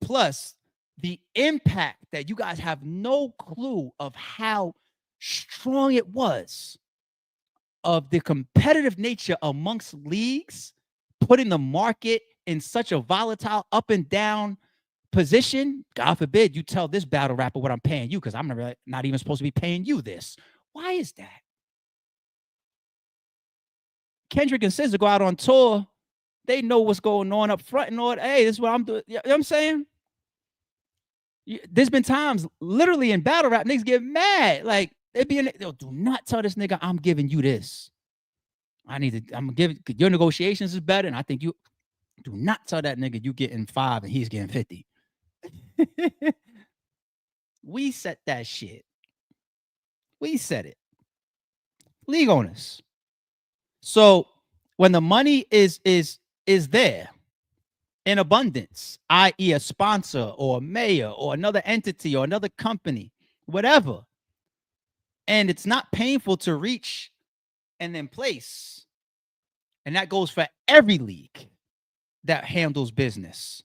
Speaker 1: plus the impact that you guys have no clue of how strong it was of the competitive nature amongst leagues, putting the market in such a volatile up and down position. God forbid you tell this battle rapper what I'm paying you, because I'm not even supposed to be paying you this. Why is that? Kendrick and SZA go out on tour. They know what's going on up front and all. Hey, this is what I'm doing. You know what I'm saying? There's been times literally in battle rap, niggas get mad. Like, they'll do not tell this nigga, I'm giving you this. I'm gonna give your negotiations is better. And I think you do not tell that nigga you getting 5 and he's getting 50. We set that shit. We set it. League owners. So when the money is there in abundance, i.e. a sponsor or a mayor or another entity or another company, whatever, and it's not painful to reach and then place, and that goes for every league that handles business.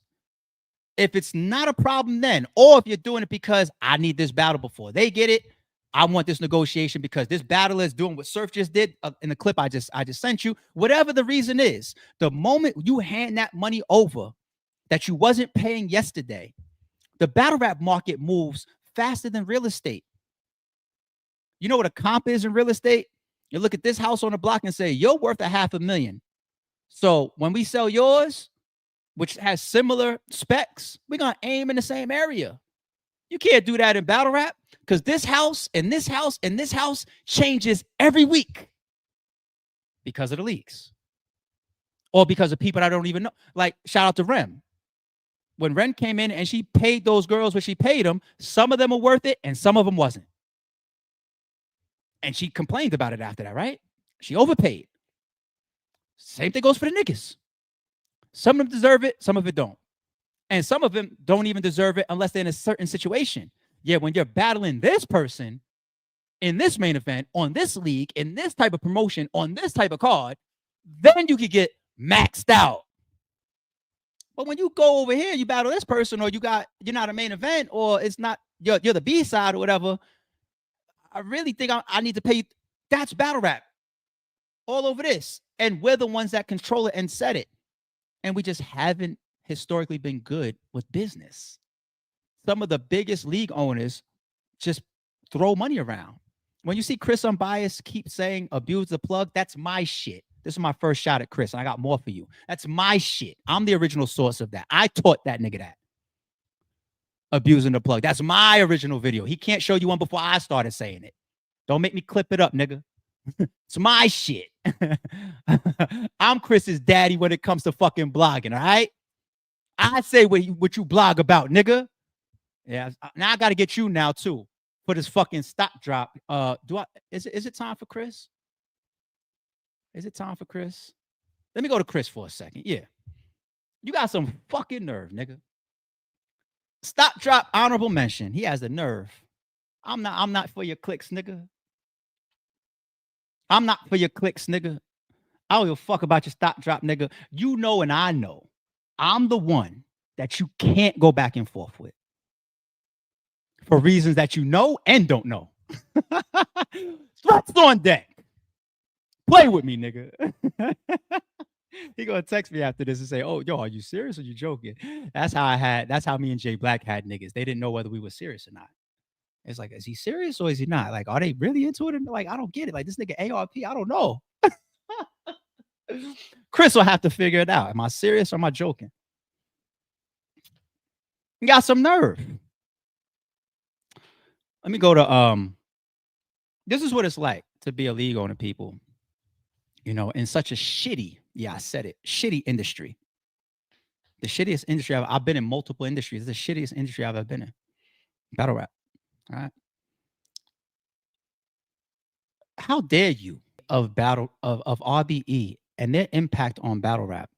Speaker 1: If it's not a problem then, or if you're doing it because I need this battle before they get it, I want this negotiation because this battler is doing what Surf just did in the clip I just sent you. Whatever the reason is, the moment you hand that money over that you wasn't paying yesterday, the battle rap market moves faster than real estate. You know what a comp is in real estate? You look at this house on the block and say, you're worth $500,000. So when we sell yours, which has similar specs, we're going to aim in the same area. You can't do that in battle rap because this house and this house and this house changes every week because of the leaks or because of people I don't even know. Like, shout out to Rem. When Ren came in and she paid those girls what she paid them, some of them were worth it and some of them wasn't. And she complained about it after that, right? She overpaid. Same thing goes for the niggas. Some of them deserve it, some of it don't. And some of them don't even deserve it unless they're in a certain situation. Yeah, when you're battling this person in this main event, on this league, in this type of promotion, on this type of card, then you could get maxed out. But when you go over here, you battle this person, or you're not a main event, or it's not you're the B side or whatever. I really think I need to pay. That's battle rap all over this, and we're the ones that control it and set it, and we just haven't historically been good with business. Some of the biggest league owners just throw money around. When you see Chris Unbias keep saying abuse the plug, that's my shit. This is my first shot at Chris, and I got more for you. That's my shit. I'm the original source of that. I taught that nigga that. Abusing the plug. That's my original video. He can't show you one before I started saying it. Don't make me clip it up, nigga. It's my shit. I'm Chris's daddy when it comes to fucking blogging, all right? I say what you blog about, nigga. Yeah, now I got to get you now, too, for this fucking stock drop. Is it time for Chris? Is it time for Chris? Let me go to Chris for a second. Yeah. You got some fucking nerve, nigga. Stop, drop, honorable mention. He has the nerve. I'm not for your clicks, nigga. I'm not for your clicks, nigga. I don't give a fuck about your stop, drop, nigga. You know and I know. I'm the one that you can't go back and forth with. For reasons that you know and don't know. What's on deck? Play with me, nigga. He gonna text me after this and say, "Oh, yo, are you serious or you joking?" That's how me and Jay Black had niggas. They didn't know whether we were serious or not. It's like, is he serious or is he not? Like, are they really into it? And like, I don't get it. Like, this nigga ARP, I don't know. Chris will have to figure it out. Am I serious or am I joking? You got some nerve. Let me go to this is what it's like to be a league owner, people. You know, in such a shitty, yeah, I said it, shitty industry. The shittiest industry I've been in multiple industries. It's the shittiest industry I've ever been in. Battle rap. All right. How dare you of RBE and their impact on battle rap?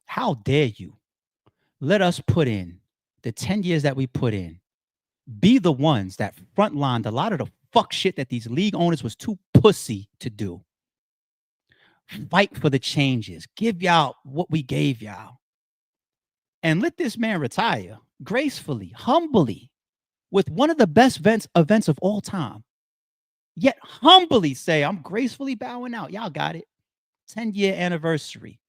Speaker 1: How dare you let us put in the 10 years that we put in, be the ones that frontlined a lot of the fuck shit that these league owners was too pussy to do. Fight for the changes. Give y'all what we gave y'all. And let this man retire gracefully, humbly, with one of the best events of all time. Yet humbly say, I'm gracefully bowing out. Y'all got it. 10-year anniversary.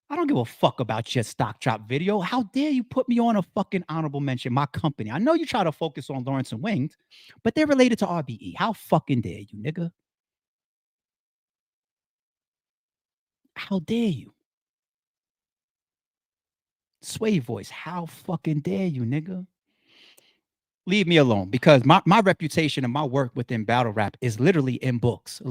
Speaker 1: I don't give a fuck about your stock drop video. How dare you put me on a fucking honorable mention, my company? I know you try to focus on Lawrence and Winged, but they're related to RBE. How fucking dare you, nigga? How dare you? Sway voice, how fucking dare you, nigga? Leave me alone, because my reputation and my work within battle rap is literally in books.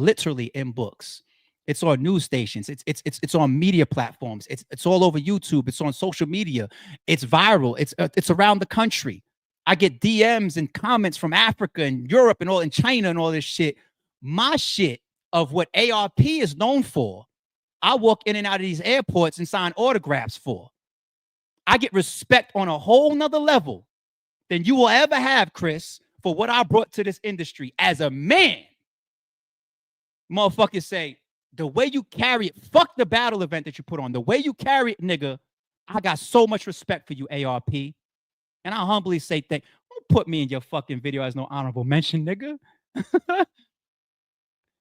Speaker 1: It's on news stations. It's on media platforms. It's all over YouTube. It's on social media. It's viral. It's around the country. I get DMs and comments from Africa and Europe and China and all this shit. My shit of what ARP is known for, I walk in and out of these airports and sign autographs for. I get respect on a whole nother level than you will ever have, Chris, for what I brought to this industry as a man. Motherfuckers say, the way you carry it, fuck the battle event that you put on. The way you carry it, nigga, I got so much respect for you, ARP. And I humbly say, don't put me in your fucking video as no honorable mention, nigga.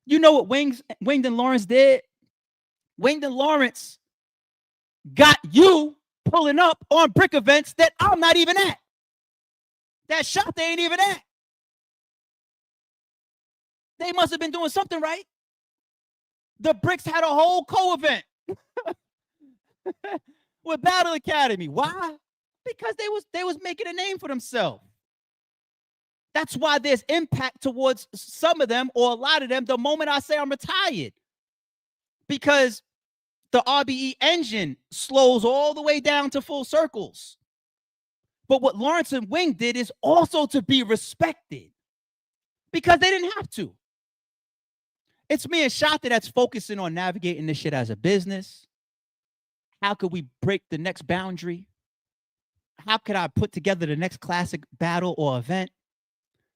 Speaker 1: You know what Winged and Lawrence did? Winged and Lawrence got you pulling up on brick events that I'm not even at. That shop they ain't even at. They must have been doing something right. The Bricks had a whole co-event with Battle Academy. Why? Because they was making a name for themselves. That's why there's impact towards some of them or a lot of them the moment I say I'm retired. Because the RBE engine slows all the way down to full circles. But what Lawrence and Wing did is also to be respected because they didn't have to. It's me and Shata that's focusing on navigating this shit as a business. How could we break the next boundary? How could I put together the next classic battle or event?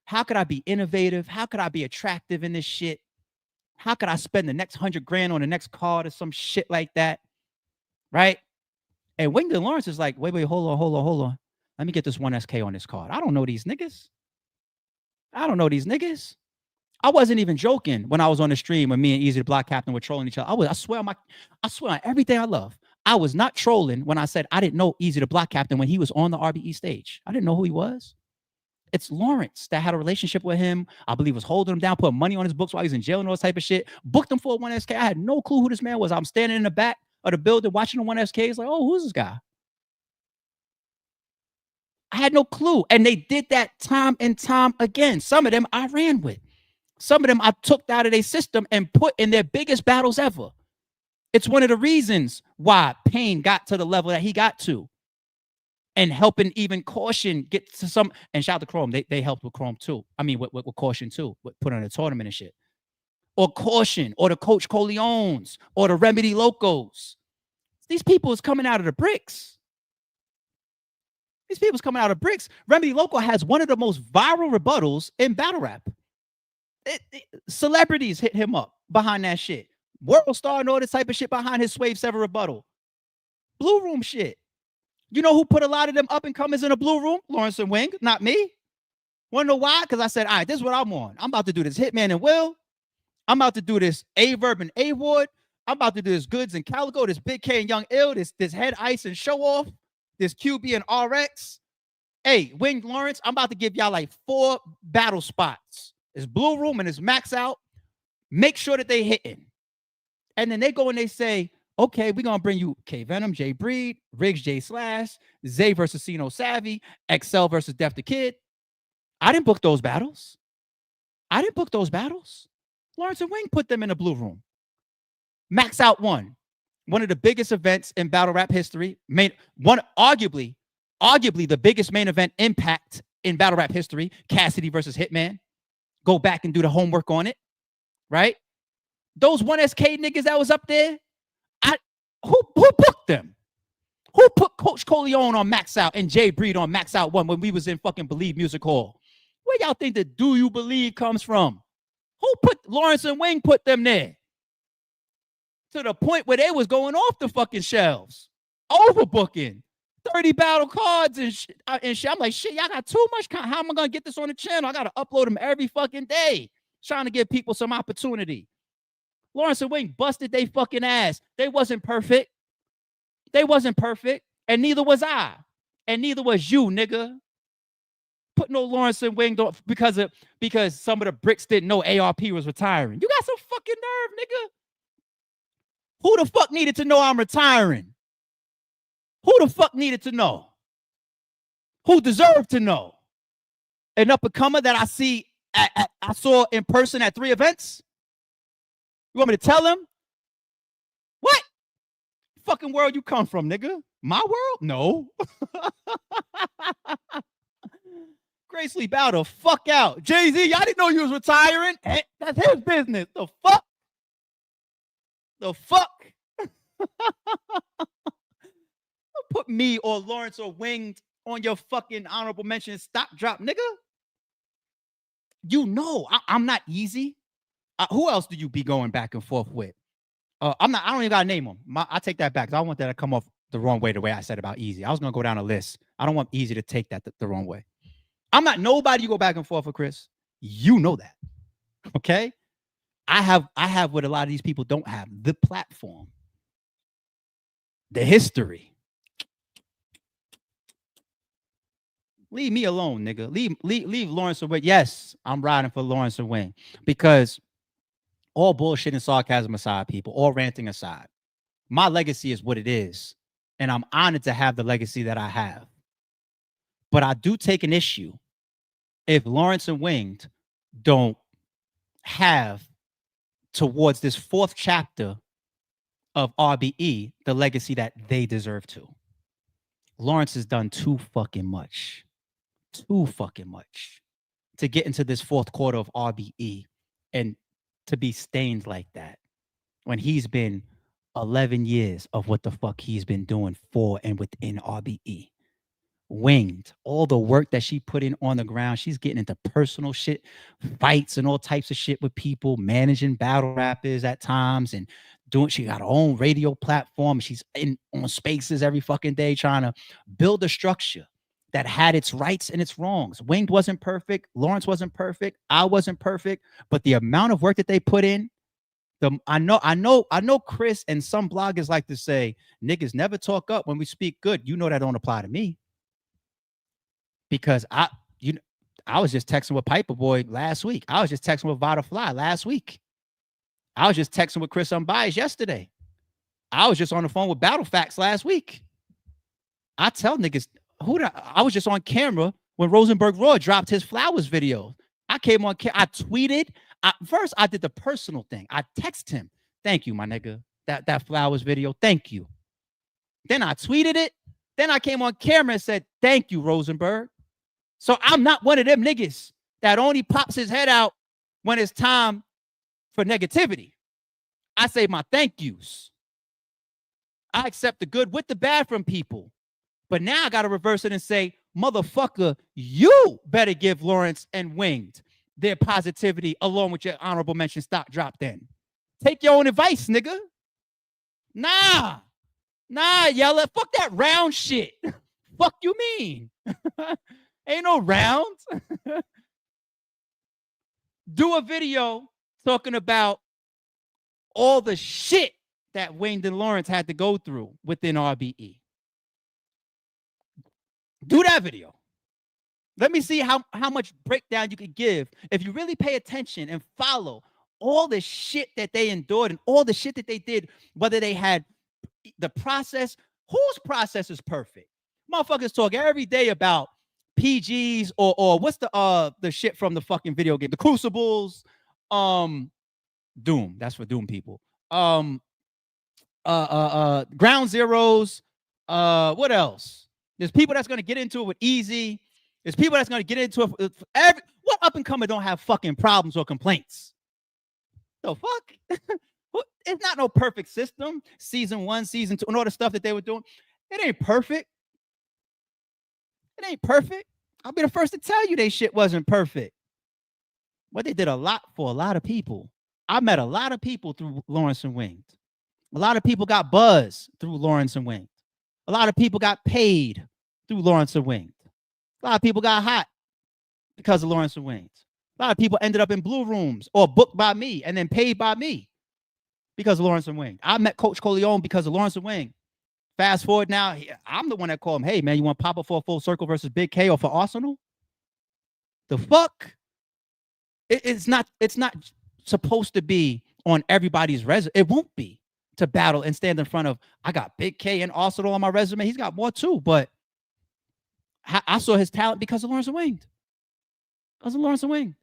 Speaker 1: How could I be innovative? How could I be attractive in this shit? How could I spend the next $100,000 on the next card or some shit like that? Right? And Wingdon Lawrence is like, wait, hold on. Let me get this 1SK on this card. I don't know these niggas. I wasn't even joking when I was on the stream when me and Easy the Block Captain were trolling each other. I swear on everything I love. I was not trolling when I said I didn't know Easy the Block Captain when he was on the RBE stage. I didn't know who he was. It's Lawrence that had a relationship with him. I believe was holding him down, putting money on his books while he was in jail and all this type of shit. Booked him for a 1SK. I had no clue who this man was. I'm standing in the back of the building watching the 1SKs like, oh, who's this guy? I had no clue. And they did that time and time again. Some of them I ran with. Some of them I took out of their system and put in their biggest battles ever. It's one of the reasons why Payne got to the level that he got to. And helping even Caution get to some, and shout out to Chrome. They helped with Chrome too. I mean, with Caution too, with putting on a tournament and shit. Or Caution, or the Coach Coleones, or the Remedy Locos. These people is coming out of the bricks. Remedy Loco has one of the most viral rebuttals in battle rap. Celebrities hit him up behind that shit. World Star and all this type of shit behind his Swave 7 rebuttal. Blue Room shit. You know who put a lot of them up and comers in a blue room? Lawrence and Wing, not me. Want to know why? Because I said, all right, this is what I'm on. I'm about to do this Hitman and Will. I'm about to do this A-Verb and A-Ward. I'm about to do this Goods and Calico, this Big K and Young Ill, this Head Ice and Show Off, this QB and RX. Hey, Wing Lawrence, I'm about to give y'all like 4 battle spots. It's blue room and it's max out. Make sure that they hitting. And then they go and they say, okay, we're going to bring you K Venom, J Breed, Riggs, J Slash, Zay versus Sino Savvy, XL versus Def the Kid. I didn't book those battles. Lawrence and Wing put them in the blue room. Max Out one of the biggest events in battle rap history. Arguably the biggest main event impact in battle rap history. Cassidy versus Hitman. Go back and do the homework on it. Right? Those 1SK niggas that was up there, who booked them? Who put Coach Coleone on Max Out and Jay Breed on Max Out 1 when we was in fucking Believe Music Hall? Where y'all think the Do You Believe comes from? Who put Lawrence and Wing put them there? To the point where they was going off the fucking shelves. Overbooking. 30 battle cards and shit. I'm like, shit, y'all got too much. How am I going to get this on the channel? I got to upload them every fucking day. Trying to give people some opportunity. Lawrence and Wing busted they fucking ass. They wasn't perfect. And neither was I. And neither was you, nigga. Put no Lawrence and Wing because some of the bricks didn't know ARP was retiring. You got some fucking nerve, nigga. Who the fuck needed to know I'm retiring? Who the fuck needed to know? Who deserved to know? An up-and-comer that I saw in person at 3 events? You want me to tell him? What fucking world you come from, nigga? My world? No. Gracefully bow the fuck out. Jay-Z, I didn't know you was retiring. That's his business. The fuck? Put me or Lawrence or Wing on your fucking honorable mention stop drop, nigga. You know I'm not easy. Who else do you be going back and forth with? I don't even gotta name them. I take that back. I don't want that to come off the wrong way, the way I said about Easy. I was gonna go down a list. I don't want Easy to take that the wrong way. I'm not nobody you go back and forth with, Chris. You know that. Okay? I have what a lot of these people don't have: the platform, the history. Leave me alone, nigga. Leave Lawrence and Wing. Yes, I'm riding for Lawrence and Wing because all bullshit and sarcasm aside, people, all ranting aside, my legacy is what it is. and I'm honored to have the legacy that I have. But I do take an issue if Lawrence and Winged don't have towards this 4th chapter of RBE the legacy that they deserve to. Lawrence has done too fucking much to get into this 4th quarter of RBE and to be stained like that when he's been 11 years of what the fuck he's been doing for and within RBE. Winged, all the work that she put in on the ground, she's getting into personal shit, fights and all types of shit with people, managing battle rappers at times, and she got her own radio platform. She's on Spaces every fucking day trying to build a structure that had its rights and its wrongs. Winged wasn't perfect, Lawrence wasn't perfect, I wasn't perfect, but the amount of work that they put in, I know Chris and some bloggers like to say niggas never talk up when we speak good. You know that don't apply to me. Because I was just texting with Piper Boy last week. I was just texting with Vada Fly last week. I was just texting with Chris Unbias yesterday. I was just on the phone with Battle Facts last week. I tell niggas, I was just on camera when Rosenberg Roy dropped his Flowers video. I came on camera. I tweeted. First, I did the personal thing. I texted him. Thank you, my nigga. That Flowers video. Thank you. Then I tweeted it. Then I came on camera and said, thank you, Rosenberg. So I'm not one of them niggas that only pops his head out when it's time for negativity. I say my thank yous. I accept the good with the bad from people. But now I got to reverse it and say, motherfucker, you better give Lawrence and Winged their positivity along with your honorable mention stock drop then. Take your own advice, nigga. Nah, y'all. Fuck that round shit. Fuck you mean? Ain't no rounds. Do a video talking about all the shit that Wayne and Lawrence had to go through within RBE. Do that video. Let me see how much breakdown you could give if you really pay attention and follow all the shit that they endured and all the shit that they did, whether they had the process. Whose process is perfect? Motherfuckers talk every day about PGs or what's the shit from the fucking video game, the Crucibles, Doom. That's for Doom people. Ground Zeroes. What else? There's people that's gonna get into it with Easy. There's people that's gonna get into it. What up and comer don't have fucking problems or complaints? The fuck? It's not no perfect system. Season 1, season 2, and all the stuff that they were doing. It ain't perfect. It ain't perfect. I'll be the first to tell you they shit wasn't perfect. But they did a lot for a lot of people. I met a lot of people through Lawrence and Winged. A lot of people got buzz through Lawrence and Winged. A lot of people got paid through Lawrence and Winged. A lot of people got hot because of Lawrence and Winged. A lot of people ended up in blue rooms or booked by me and then paid by me because of Lawrence and Winged. I met Coach Corleone because of Lawrence and Winged. Fast forward now, I'm the one that called him, hey, man, you want to pop up for a full circle versus Big K or for Arsenal? The fuck? It's not supposed to be on everybody's resume. It won't be to battle and stand in front of, I got Big K and Arsenal on my resume. He's got more too, but I saw his talent because of Lawrence and Winged. Because of Lawrence and Winged.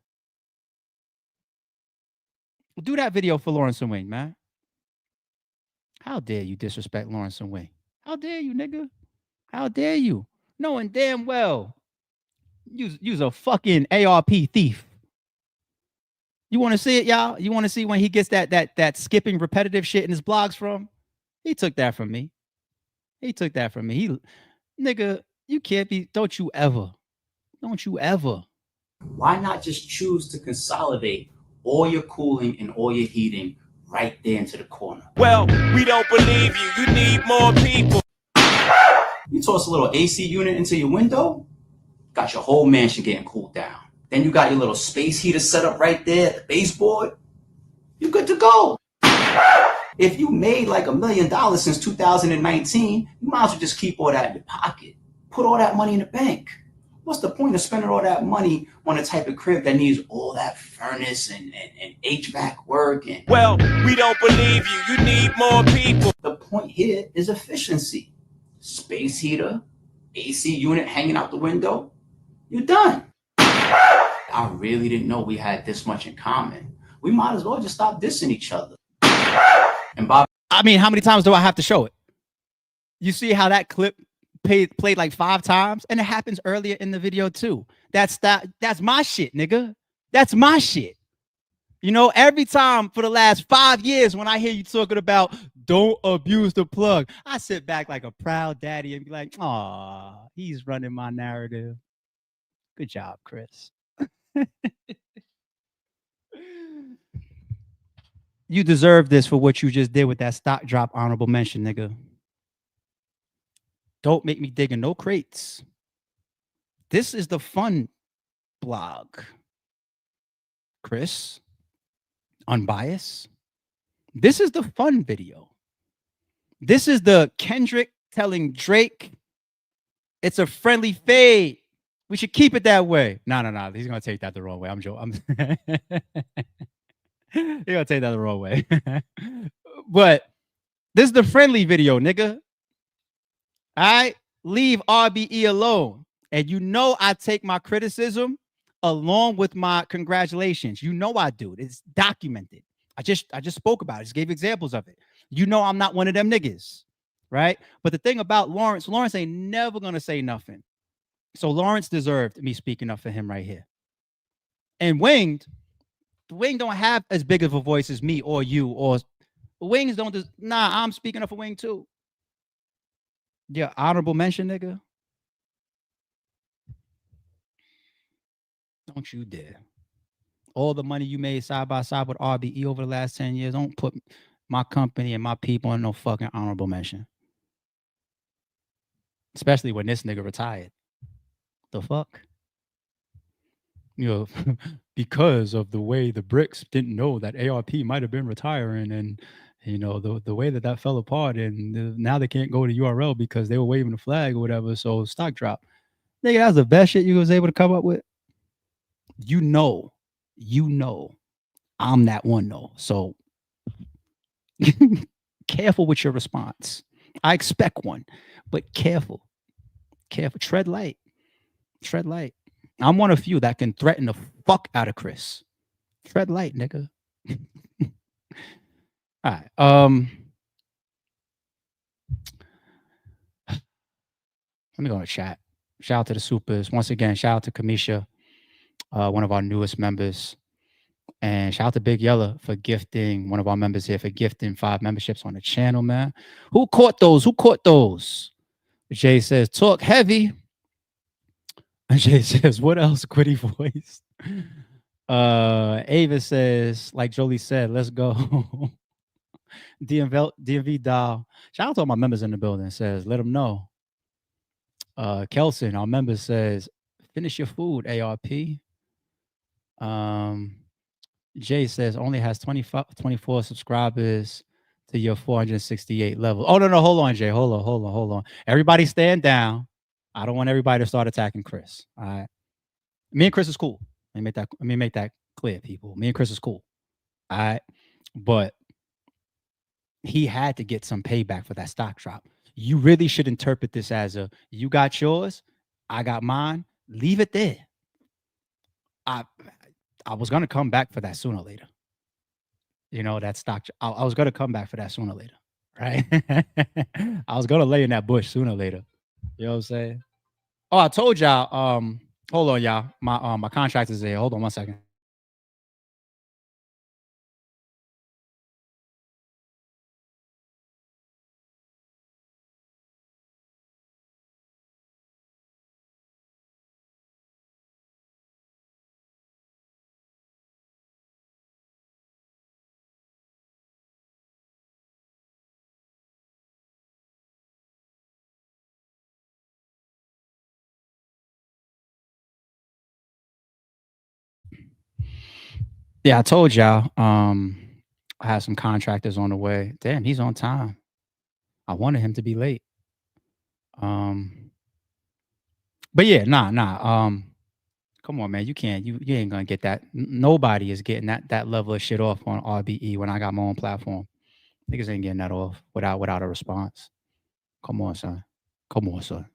Speaker 1: Do that video for Lawrence and Winged, man. How dare you disrespect Lawrence and Winged? How dare you, nigga? How dare you? Knowing damn well you's a fucking ARP thief. You want to see it, y'all? You want to see when he gets that skipping repetitive shit in his blogs from? He took that from me. He took that from me. Nigga, you can't be, don't you ever.
Speaker 4: Why not just choose to consolidate all your cooling and all your heating right there into the corner?
Speaker 6: Well, we don't believe you. You need more people.
Speaker 4: You toss a little AC unit into your window, got your whole mansion getting cooled down. Then you got your little space heater set up right there at the baseboard. You're good to go. If you made like $1 million since 2019, you might as well just keep all that in your pocket. Put all that money in the bank. What's the point of spending all that money on a type of crib that needs all that furnace and HVAC work?
Speaker 6: Well, we don't believe you. You need more people.
Speaker 4: The point here is efficiency. space heater, AC unit hanging out the window, you're done. I really didn't know we had this much in common. We might as well just stop dissing each other. And Bob,
Speaker 1: I mean, how many times do I have to show it? You see how that clip played like 5 times, and it happens earlier in the video too. That's my shit, nigga. That's my shit. You know, every time for the last 5 years when I hear you talking about don't abuse the plug, I sit back like a proud daddy and be like, "Aw, he's running my narrative. Good job, Chris." You deserve this for what you just did with that stock drop honorable mention, nigga. Don't make me dig in no crates. This is the fun blog. Chris Unbias. This is the fun video. This is the Kendrick telling Drake, it's a friendly fade. We should keep it that way. No. He's going to take that the wrong way. I'm joking. He's going to take that the wrong way. But this is the friendly video, nigga. All right? Leave RBE alone. And you know I take my criticism along with my congratulations. You know I do. It's documented. I just spoke about it. I just gave examples of it. You know I'm not one of them niggas, right? But the thing about Lawrence ain't never going to say nothing. So Lawrence deserved me speaking up for him right here. And Wing don't have as big of a voice as me or you, or Wings don't just, I'm speaking up for Wing too. Yeah, honorable mention, nigga. Don't you dare. All the money you made side by side with RBE over the last 10 years, don't put my company and my people in no fucking honorable mention. Especially when this nigga retired. The fuck? You know, because of the way the bricks didn't know that ARP might have been retiring, and you know the way that fell apart, and now they can't go to URL because they were waving the flag or whatever. So stock drop. Nigga, that's the best shit you was able to come up with. You know, I'm that one though. So careful with your response. I expect one, but careful. Tread light. I'm one of few that can threaten the fuck out of Chris. Tread light, nigga. All right. Let me go to chat. Shout out to the supers. Once again, shout out to Kamisha, one of our newest members. And shout out to Big Yella for gifting, one of our members here, for gifting 5 memberships on the channel, man. Who caught those? Jay says, talk heavy. And Jay says, what else? Cudi voice. Ava says, like Jolie said, let's go. DMV Doll. Shout out to all my members in the building. Says, let them know. Kelson, our member, says, finish your food, ARP. Jay says, only has 24 subscribers to your 468 level. Oh, no. Hold on, Jay. Hold on. Everybody stand down. I don't want everybody to start attacking Chris. All right. Me and Chris is cool. Let me make that clear, people. Me and Chris is cool. All right. But he had to get some payback for that stock drop. You really should interpret this as you got yours, I got mine. Leave it there. I was going to come back for that sooner or later. You know, that stock. I was going to come back for that sooner or later. Right. I was going to lay in that bush sooner or later. You know what I'm saying? Oh, I told y'all. Hold on, y'all. My contractor's there. Hold on 1 second. Yeah, I told y'all. I have some contractors on the way. Damn, he's on time. I wanted him to be late. But yeah, nah. Come on, man. You ain't gonna get that. Nobody is getting that level of shit off on RBE when I got my own platform. Niggas ain't getting that off without a response. Come on, son. Come on, son.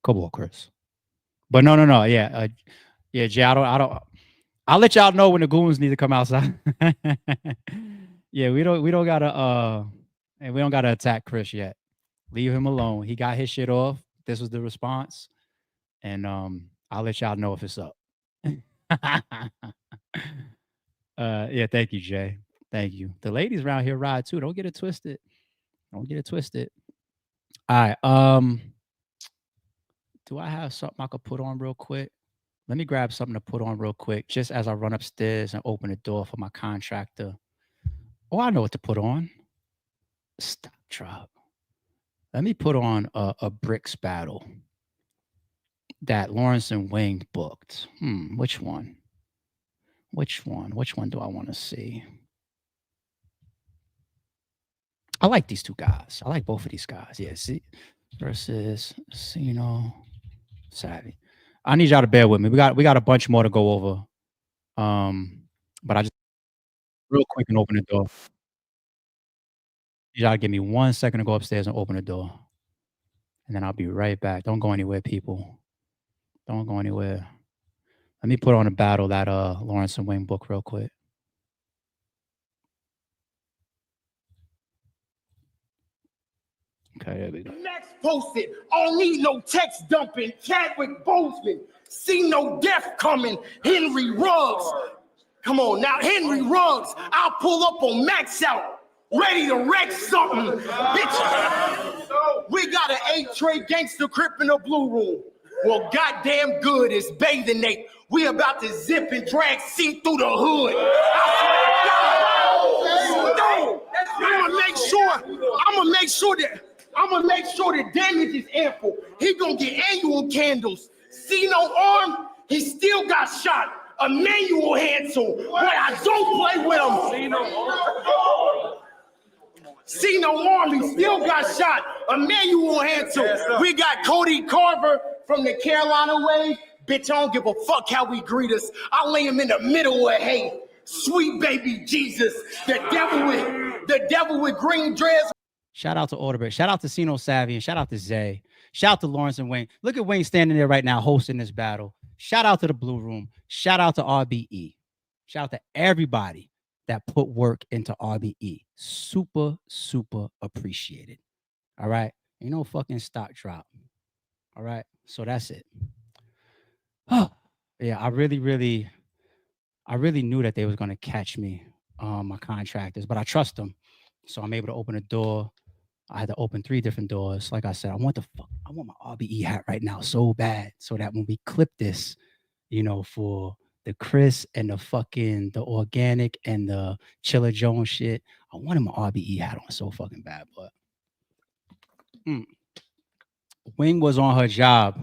Speaker 1: Come on, Chris. But no. Yeah, Jay. I'll let y'all know when the goons need to come outside. Yeah, we don't gotta and we don't gotta attack Chris yet. Leave him alone. He got his shit off. This was the response, and I'll let y'all know if it's up. Yeah, thank you, Jay. Thank you. The ladies around here ride too. Don't get it twisted. Don't get it twisted. All right. Do I have something I could put on real quick? Let me grab something to put on real quick, just as I run upstairs and open the door for my contractor. Oh, I know what to put on. Stop drop. Let me put on a bricks battle that Lawrence and Wayne booked. Which one? Which one do I want to see? I like these two guys. I like both of these guys. Yeah, see, versus Sino Savvy. I need y'all to bear with me. We got a bunch more to go over. But I just real quick and open the door. Y'all give me 1 second to go upstairs and open the door. And then I'll be right back. Don't go anywhere, people. Don't go anywhere. Let me put on a battle that Lawrence and Wayne book real quick. Okay, there we go.
Speaker 7: Next posted, I don't need no text dumping. Chadwick Boseman, see no death coming. Henry Ruggs, come on now, Henry Ruggs. I'll pull up on Max out, ready to wreck something, bitch. We got an 8-tray gangster crip in the blue room. Well, goddamn good is bathing Nate. We about to zip and drag see through the hood. I'ma make sure the damage is ample. He gonna get annual candles. See no arm, he still got shot. Emmanuel Hansel, but I don't play with him. See no arm, he still got shot. Emmanuel Hansel. We got Cody Carver from the Carolina Wave. Bitch, I don't give a fuck how we greet us. I lay him in the middle of hate. Sweet baby Jesus, the devil with green dreads.
Speaker 1: Shout out to Orderbeck. Shout out to Sino Savvy and shout out to Zay. Shout out to Lawrence and Wayne. Look at Wayne standing there right now hosting this battle. Shout out to the Blue Room. Shout out to RBE. Shout out to everybody that put work into RBE. Super, super appreciated. All right. Ain't no fucking stock drop. All right. So that's it. Oh, yeah. I really knew that they was going to catch me, my contractors, but I trust them. So I'm able to open a door. I had to open 3 different doors. Like I said, I want my RBE hat right now so bad so that when we clip this, for the Chris and the Organik and the Chilla Jones shit, I wanted my RBE hat on so fucking bad. But Wing was on her job.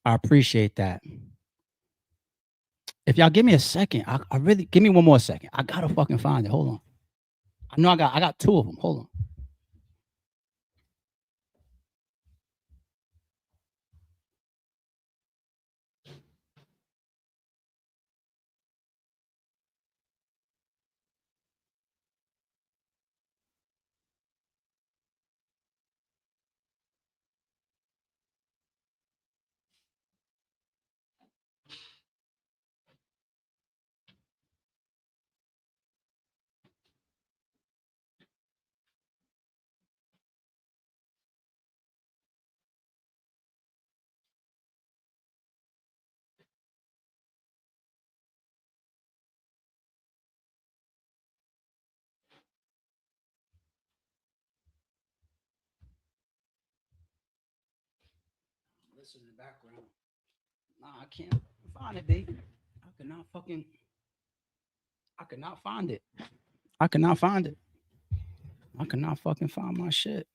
Speaker 1: I appreciate that. If y'all give me a second, I really give me 1 more second. I gotta fucking find it. Hold on. I know I got 2 of them. Hold on. Listen in the background. Nah, I can't find it, baby. I could not find it. I could not fucking find my shit.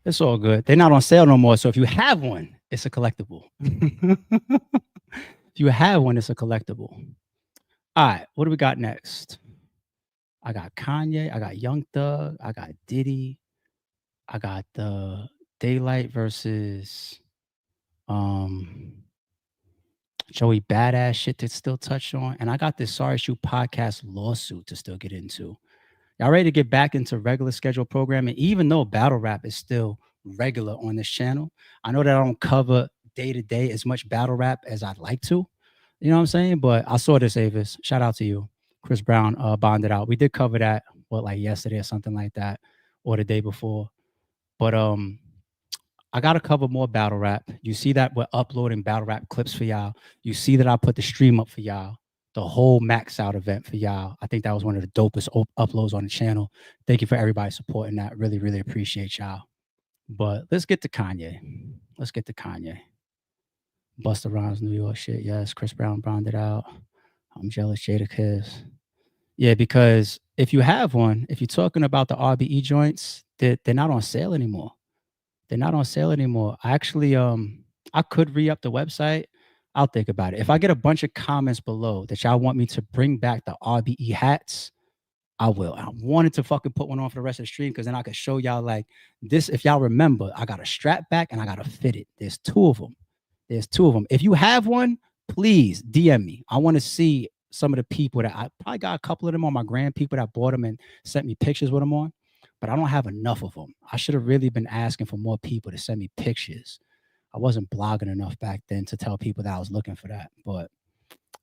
Speaker 1: It's all good. They're not on sale no more. So if you have one, it's a collectible. If you have one, it's a collectible. All right. What do we got next? I got Kanye. I got Young Thug. I got Diddy. I got the Daylight versus Joey Badass shit to still touch on. And I got this Sorry Shoe podcast lawsuit to still get into. Y'all ready to get back into regular scheduled programming, even though battle rap is still regular on this channel? I know that I don't cover day to day as much battle rap as I'd like to. You know what I'm saying? But I saw this, Avis. Shout out to you. Chris Brown bonded out. We did cover that, like yesterday or something like that, or the day before. But I gotta cover more battle rap. You see that we're uploading battle rap clips for y'all. You see that I put the stream up for y'all, the whole Max Out event for y'all. I think that was one of the dopest uploads on the channel. Thank you for everybody supporting that. Really, really appreciate y'all. But let's get to Kanye. Let's get to Kanye. Busta Rhymes, New York shit. Yes, Chris Brown bonded out. I'm jealous, Jadakiss. Yeah, because if you have one, if you're talking about the RBE joints, they're not on sale anymore. They're not on sale anymore. I actually, I could re-up the website. I'll think about it. If I get a bunch of comments below that y'all want me to bring back the RBE hats, I will. I wanted to fucking put one on for the rest of the stream because then I could show y'all like this. If y'all remember, I got a strap back and I got a fitted. There's two of them. There's two of them. If you have one, please DM me. I want to see some of the people that I probably got a couple of them on my gram, people that bought them and sent me pictures with them on, but I don't have enough of them. I should have really been asking for more people to send me pictures. I wasn't blogging enough back then to tell people that I was looking for that. But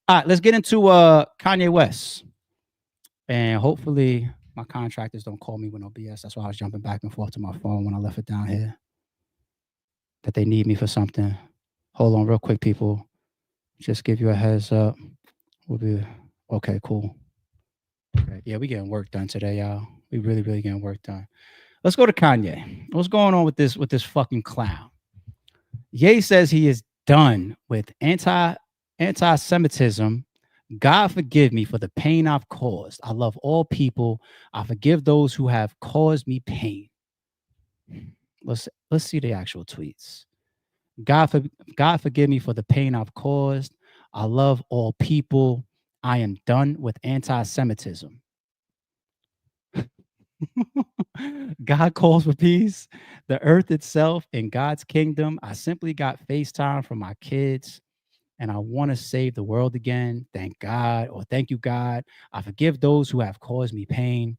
Speaker 1: all right, let's get into Kanye West. And hopefully my contractors don't call me with no BS. That's why I was jumping back and forth to my phone when I left it down here. That they need me for something. Hold on real quick, people. Just give you a heads up. We'll be okay, cool. Okay. Yeah, we getting work done today, y'all. We really, really getting work done. Let's go to Kanye. What's going on with this fucking clown? Ye says he is done with anti-Semitism. God forgive me for the pain I've caused. I love all people. I forgive those who have caused me pain. Let's see the actual tweets. God forgive me for the pain I've caused. I love all people. I am done with anti-Semitism. God calls for peace. The earth itself in God's kingdom. I simply got FaceTime from my kids and I want to save the world again. Thank God, or thank you, God. I forgive those who have caused me pain.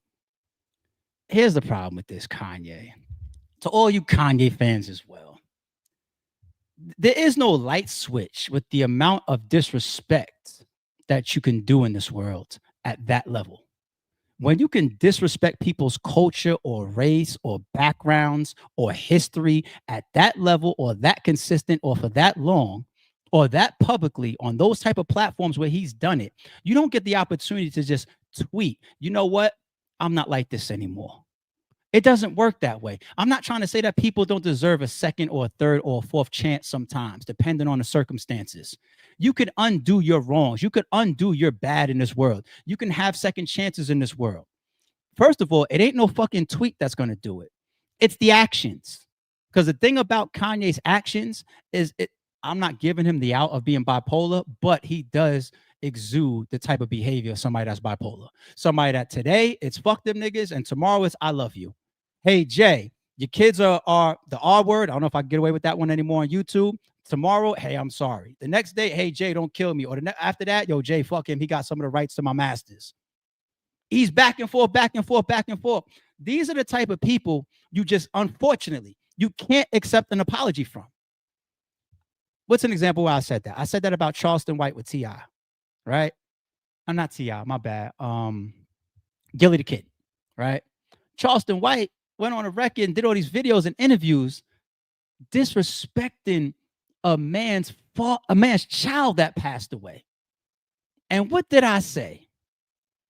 Speaker 1: Here's the problem with this, Kanye. To all you Kanye fans as well. There is no light switch with the amount of disrespect that you can do in this world at that level. When you can disrespect people's culture or race or backgrounds or history at that level or that consistent or for that long or that publicly on those type of platforms where he's done it, you don't get the opportunity to just tweet, you know what? I'm not like this anymore. It doesn't work that way. I'm not trying to say that people don't deserve a second or a third or a fourth chance sometimes, depending on the circumstances. You can undo your wrongs. You could undo your bad in this world. You can have second chances in this world. First of all, it ain't no fucking tweet that's going to do it. It's the actions. Because the thing about Kanye's actions is I'm not giving him the out of being bipolar, but he does exude the type of behavior of somebody that's bipolar. Somebody that today it's fuck them niggas and tomorrow it's I love you. Hey, Jay, your kids are the R word. I don't know if I can get away with that one anymore on YouTube. Tomorrow, hey, I'm sorry. The next day, hey, Jay, don't kill me. Or after that, yo, Jay, fuck him. He got some of the rights to my masters. He's back and forth, back and forth, back and forth. These are the type of people you just, unfortunately, you can't accept an apology from. What's an example where I said that? I said that about Charleston White with T.I., right? I'm not T.I., my bad. Gilly the Kid, right? Charleston White went on a record and did all these videos and interviews disrespecting a man's child that passed away. And what did I say?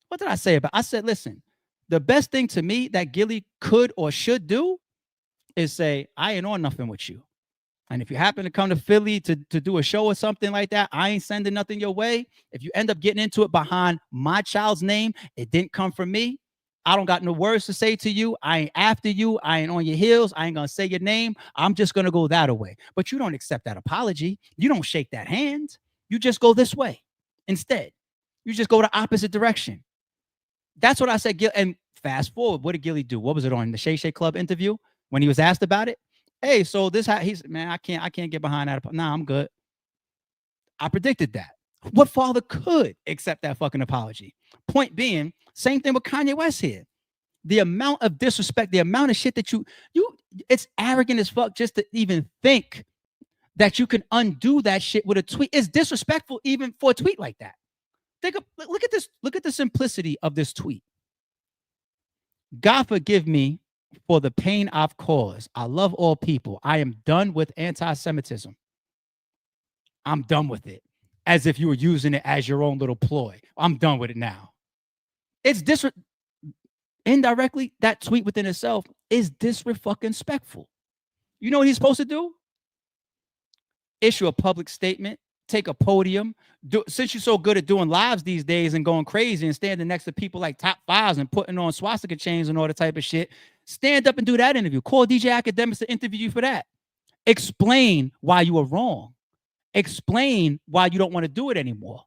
Speaker 1: What did I say about it? I said, listen, the best thing to me that Gilly could or should do is say, I ain't on nothing with you. And if you happen to come to Philly to do a show or something like that, I ain't sending nothing your way. If you end up getting into it behind my child's name, it didn't come from me. I don't got no words to say to you. I ain't after you. I ain't on your heels. I ain't going to say your name. I'm just going to go that way. But you don't accept that apology. You don't shake that hand. You just go this way. Instead, you just go the opposite direction. That's what I said. And fast forward, what did Gilly do? What was it on the Shay Shay Club interview when he was asked about it? Hey, so he's, man, I can't get behind that. Nah, I'm good. I predicted that. What father could accept that fucking apology? Point being, same thing with Kanye West here. the amount of disrespect, the amount of shit that you, it's arrogant as fuck just to even think that you can undo that shit with a tweet. It's disrespectful even for a tweet like that. Look at this. Look at the simplicity of this tweet. God forgive me for the pain I've caused. I love all people. I am done with anti-Semitism. I'm done with it. As if you were using it as your own little ploy. I'm done with it now. It's indirectly, that tweet within itself is disrespectful. You know what he's supposed to do? Issue a public statement, take a podium. Since you're so good at doing lives these days and going crazy and standing next to people like top fives and putting on swastika chains and all the type of shit, stand up and do that interview. Call DJ Academics to interview you for that. Explain why you were wrong. Explain why you don't want to do it anymore.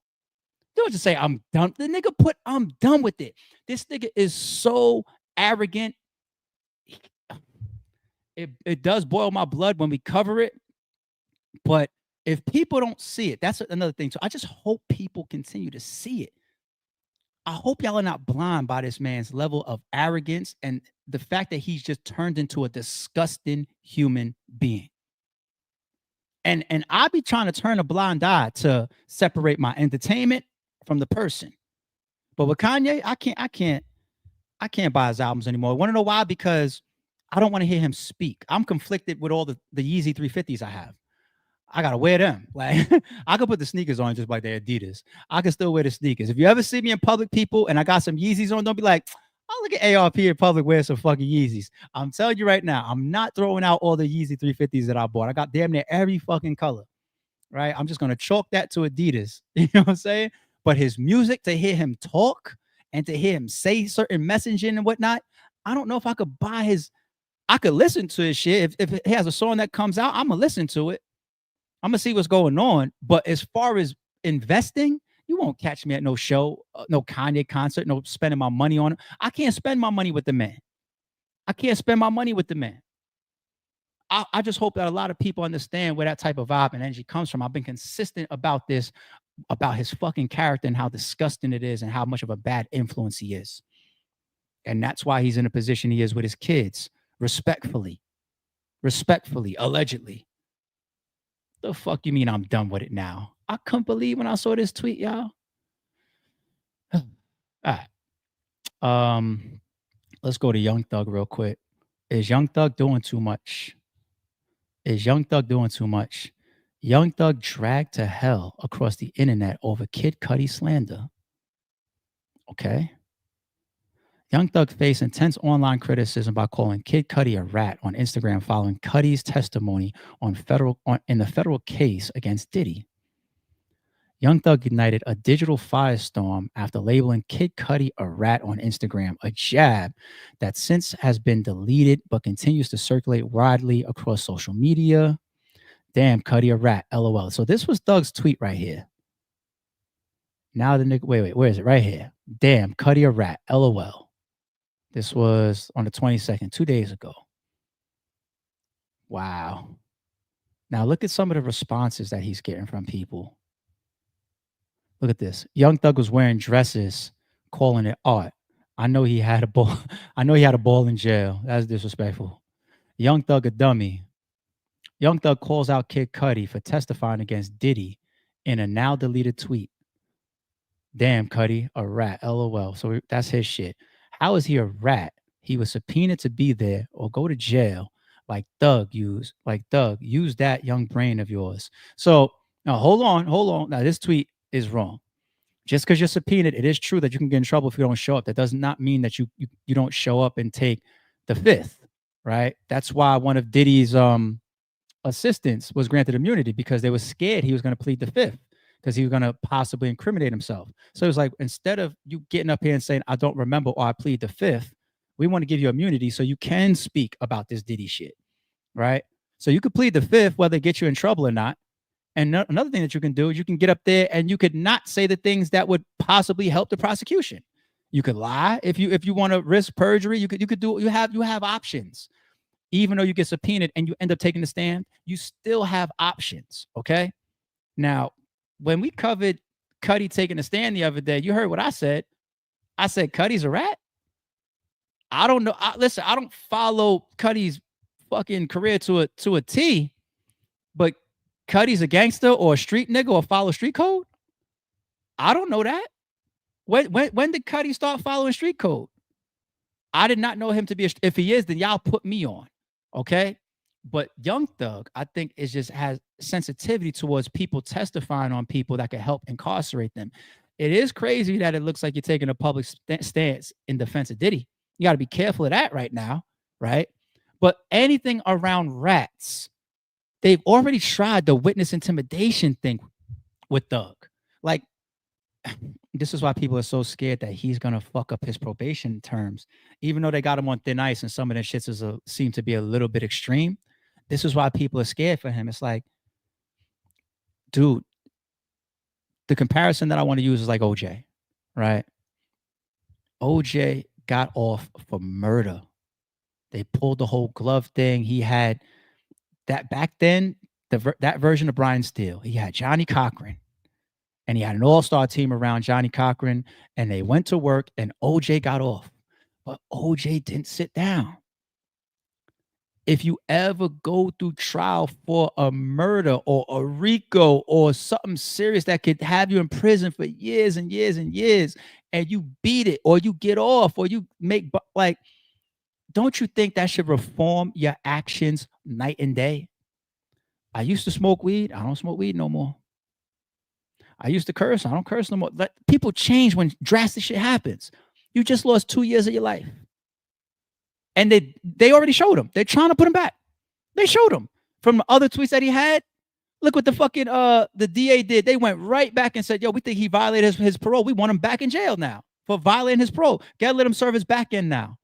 Speaker 1: Don't just say, I'm done. The nigga put, I'm done with it. This nigga is so arrogant. It does boil my blood when we cover it. But if people don't see it, that's another thing. So I just hope people continue to see it. I hope y'all are not blind by this man's level of arrogance and the fact that he's just turned into a disgusting human being. And I be trying to turn a blind eye to separate my entertainment from the person. But with Kanye, I can't buy his albums anymore. Want to know why? Because I don't want to hear him speak. I'm conflicted with all the Yeezy 350s I have. I gotta wear them. Like I could put the sneakers on just like they're Adidas. I can still wear the sneakers. If you ever see me in public, people, and I got some Yeezys on, don't be like, oh, look at ARP in public wear some fucking Yeezys. I'm telling you right now, I'm not throwing out all the Yeezy 350s that I bought. I got damn near every fucking color, right? I'm just gonna chalk that to Adidas. You know what I'm saying? But his music, to hear him talk and to hear him say certain messaging and whatnot, I don't know if I could buy his. I could listen to his shit. If he has a song that comes out, I'm gonna listen to it. I'm gonna see what's going on. But as far as investing, you won't catch me at no show, no Kanye concert, no spending my money on it. I can't spend my money with the man. I can't spend my money with the man. I just hope that a lot of people understand where that type of vibe and energy comes from. I've been consistent about this, about his fucking character and how disgusting it is and how much of a bad influence he is. And that's why he's in a position he is with his kids, respectfully, allegedly. The fuck you mean I'm done with it now? I couldn't believe when I saw this tweet, y'all. All right. Let's go to Young Thug real quick. Is Young Thug doing too much? Young Thug dragged to hell across the internet over Kid Cudi slander. Okay. Young Thug faced intense online criticism by calling Kid Cudi a rat on Instagram following Cudi's testimony in the federal case against Diddy. Young Thug ignited a digital firestorm after labeling Kid Cudi a rat on Instagram, a jab that since has been deleted but continues to circulate widely across social media. Damn, Cudi a rat, LOL. So this was Thug's tweet right here. Now the nigga, wait, where is it? Right here. Damn, Cudi a rat, LOL. This was on the 22nd, 2 days ago. Wow. Now look at some of the responses that he's getting from people. Look at this. Young Thug was wearing dresses, calling it art. I know he had a ball. I know he had a ball in jail. That's disrespectful. Young Thug a dummy. Young Thug calls out Kid Cudi for testifying against Diddy in a now deleted tweet. Damn, Cudi, a rat, LOL. So that's his shit. How is he a rat? He was subpoenaed to be there or go to jail like Thug used. Use that young brain of yours. So now hold on. Now this tweet is wrong. Just because you're subpoenaed, it is true that you can get in trouble if you don't show up. That does not mean that you don't show up and take the fifth, right? That's why one of Diddy's assistants was granted immunity, because they were scared he was going to plead the fifth, because he was going to possibly incriminate himself. So it was like, instead of you getting up here and saying, I don't remember or I plead the fifth, we want to give you immunity so you can speak about this Diddy shit, right? So you could plead the fifth, whether it gets you in trouble or not. And another thing that you can do is you can get up there and you could not say the things that would possibly help the prosecution. You could lie if you want to risk perjury. You have options. Even though you get subpoenaed and you end up taking the stand, you still have options. Okay. Now, when we covered Cudi taking the stand the other day, you heard what I said. I said Cudi's a rat. I don't know. Listen, I don't follow Cudi's fucking career to a T, but Cudi's a gangster or a street nigga or follow street code. I don't know that. When did Cudi start following street code? I did not know him to be. If he is, then y'all put me on, okay? But Young Thug, I think, is just has sensitivity towards people testifying on people that could help incarcerate them. It is crazy that it looks like you're taking a public stance in defense of Diddy. You got to be careful of that right now, right? But anything around rats, they've already tried the witness intimidation thing with Thug. Like, this is why people are so scared that he's gonna fuck up his probation terms, even though they got him on thin ice and some of the shits seem to be a little bit extreme. This is why people are scared for him. It's like, dude, the comparison that I want to use is like OJ, right? OJ got off for murder. They pulled the whole glove thing. He had that back then, that version of Brian Steele. He had Johnny Cochran. And he had an all-star team around Johnny Cochran, and they went to work, and OJ got off. But OJ didn't sit down. If you ever go through trial for a murder or a RICO or something serious that could have you in prison for years and years and years, and you beat it or you get off or you make, like, don't you think that should reform your actions night and day? I used to smoke weed. I don't smoke weed no more. I used to curse. I don't curse no more. People change when drastic shit happens. You just lost 2 years of your life. And they already showed him. They're trying to put him back. They showed him. From the other tweets that he had, look what the fucking the DA did. They went right back and said, yo, we think he violated his parole. We want him back in jail now for violating his parole. Gotta let him serve his back end now.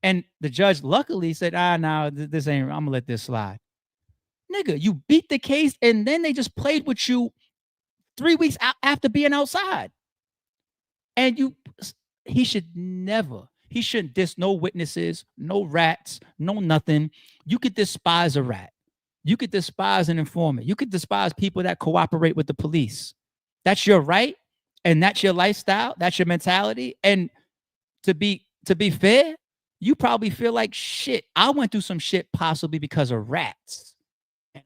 Speaker 1: And the judge luckily said, no, this ain't, I'm gonna let this slide. Nigga, you beat the case and then they just played with you 3 weeks after being outside. And he shouldn't diss no witnesses, no rats, no nothing. You could despise a rat. You could despise an informant. You could despise people that cooperate with the police. That's your right. And that's your lifestyle. That's your mentality. And to be fair, you probably feel like shit. I went through some shit possibly because of rats.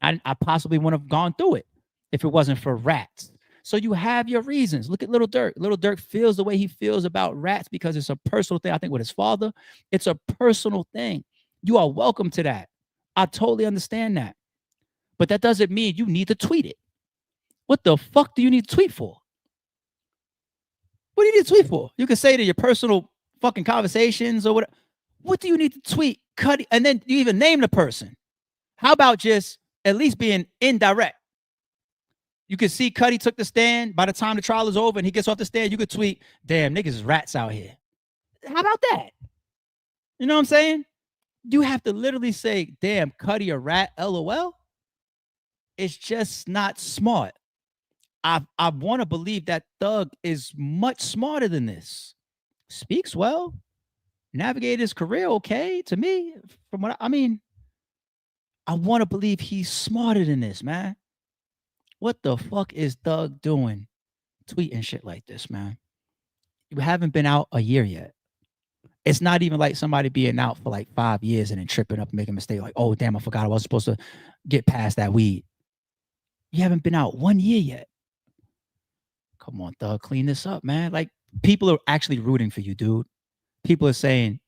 Speaker 1: And I possibly wouldn't have gone through it if it wasn't for rats. So you have your reasons. Look at Lil Durk. Lil Durk feels the way he feels about rats because it's a personal thing. I think with his father, it's a personal thing. You are welcome to that. I totally understand that. But that doesn't mean you need to tweet it. What the fuck do you need to tweet for? What do you need to tweet for? You can say to your personal fucking conversations or whatever. What do you need to tweet? Cudi, and then you even name the person. How about just at least being indirect? You can see Cudi took the stand. By the time the trial is over and he gets off the stand, you could tweet, damn, niggas is rats out here. How about that? You know what I'm saying? You have to literally say, damn, Cudi a rat, LOL. It's just not smart. I want to believe that Thug is much smarter than this. Speaks well. Navigated his career okay to me. From what I mean, I want to believe he's smarter than this, man. What the fuck is Thug doing tweeting shit like this, man? You haven't been out a year yet. It's not even like somebody being out for like 5 years and then tripping up and making a mistake like, oh, damn, I forgot I was supposed to get past that weed. You haven't been out 1 year yet. Come on, Thug, clean this up, man. Like, people are actually rooting for you, dude. People are saying,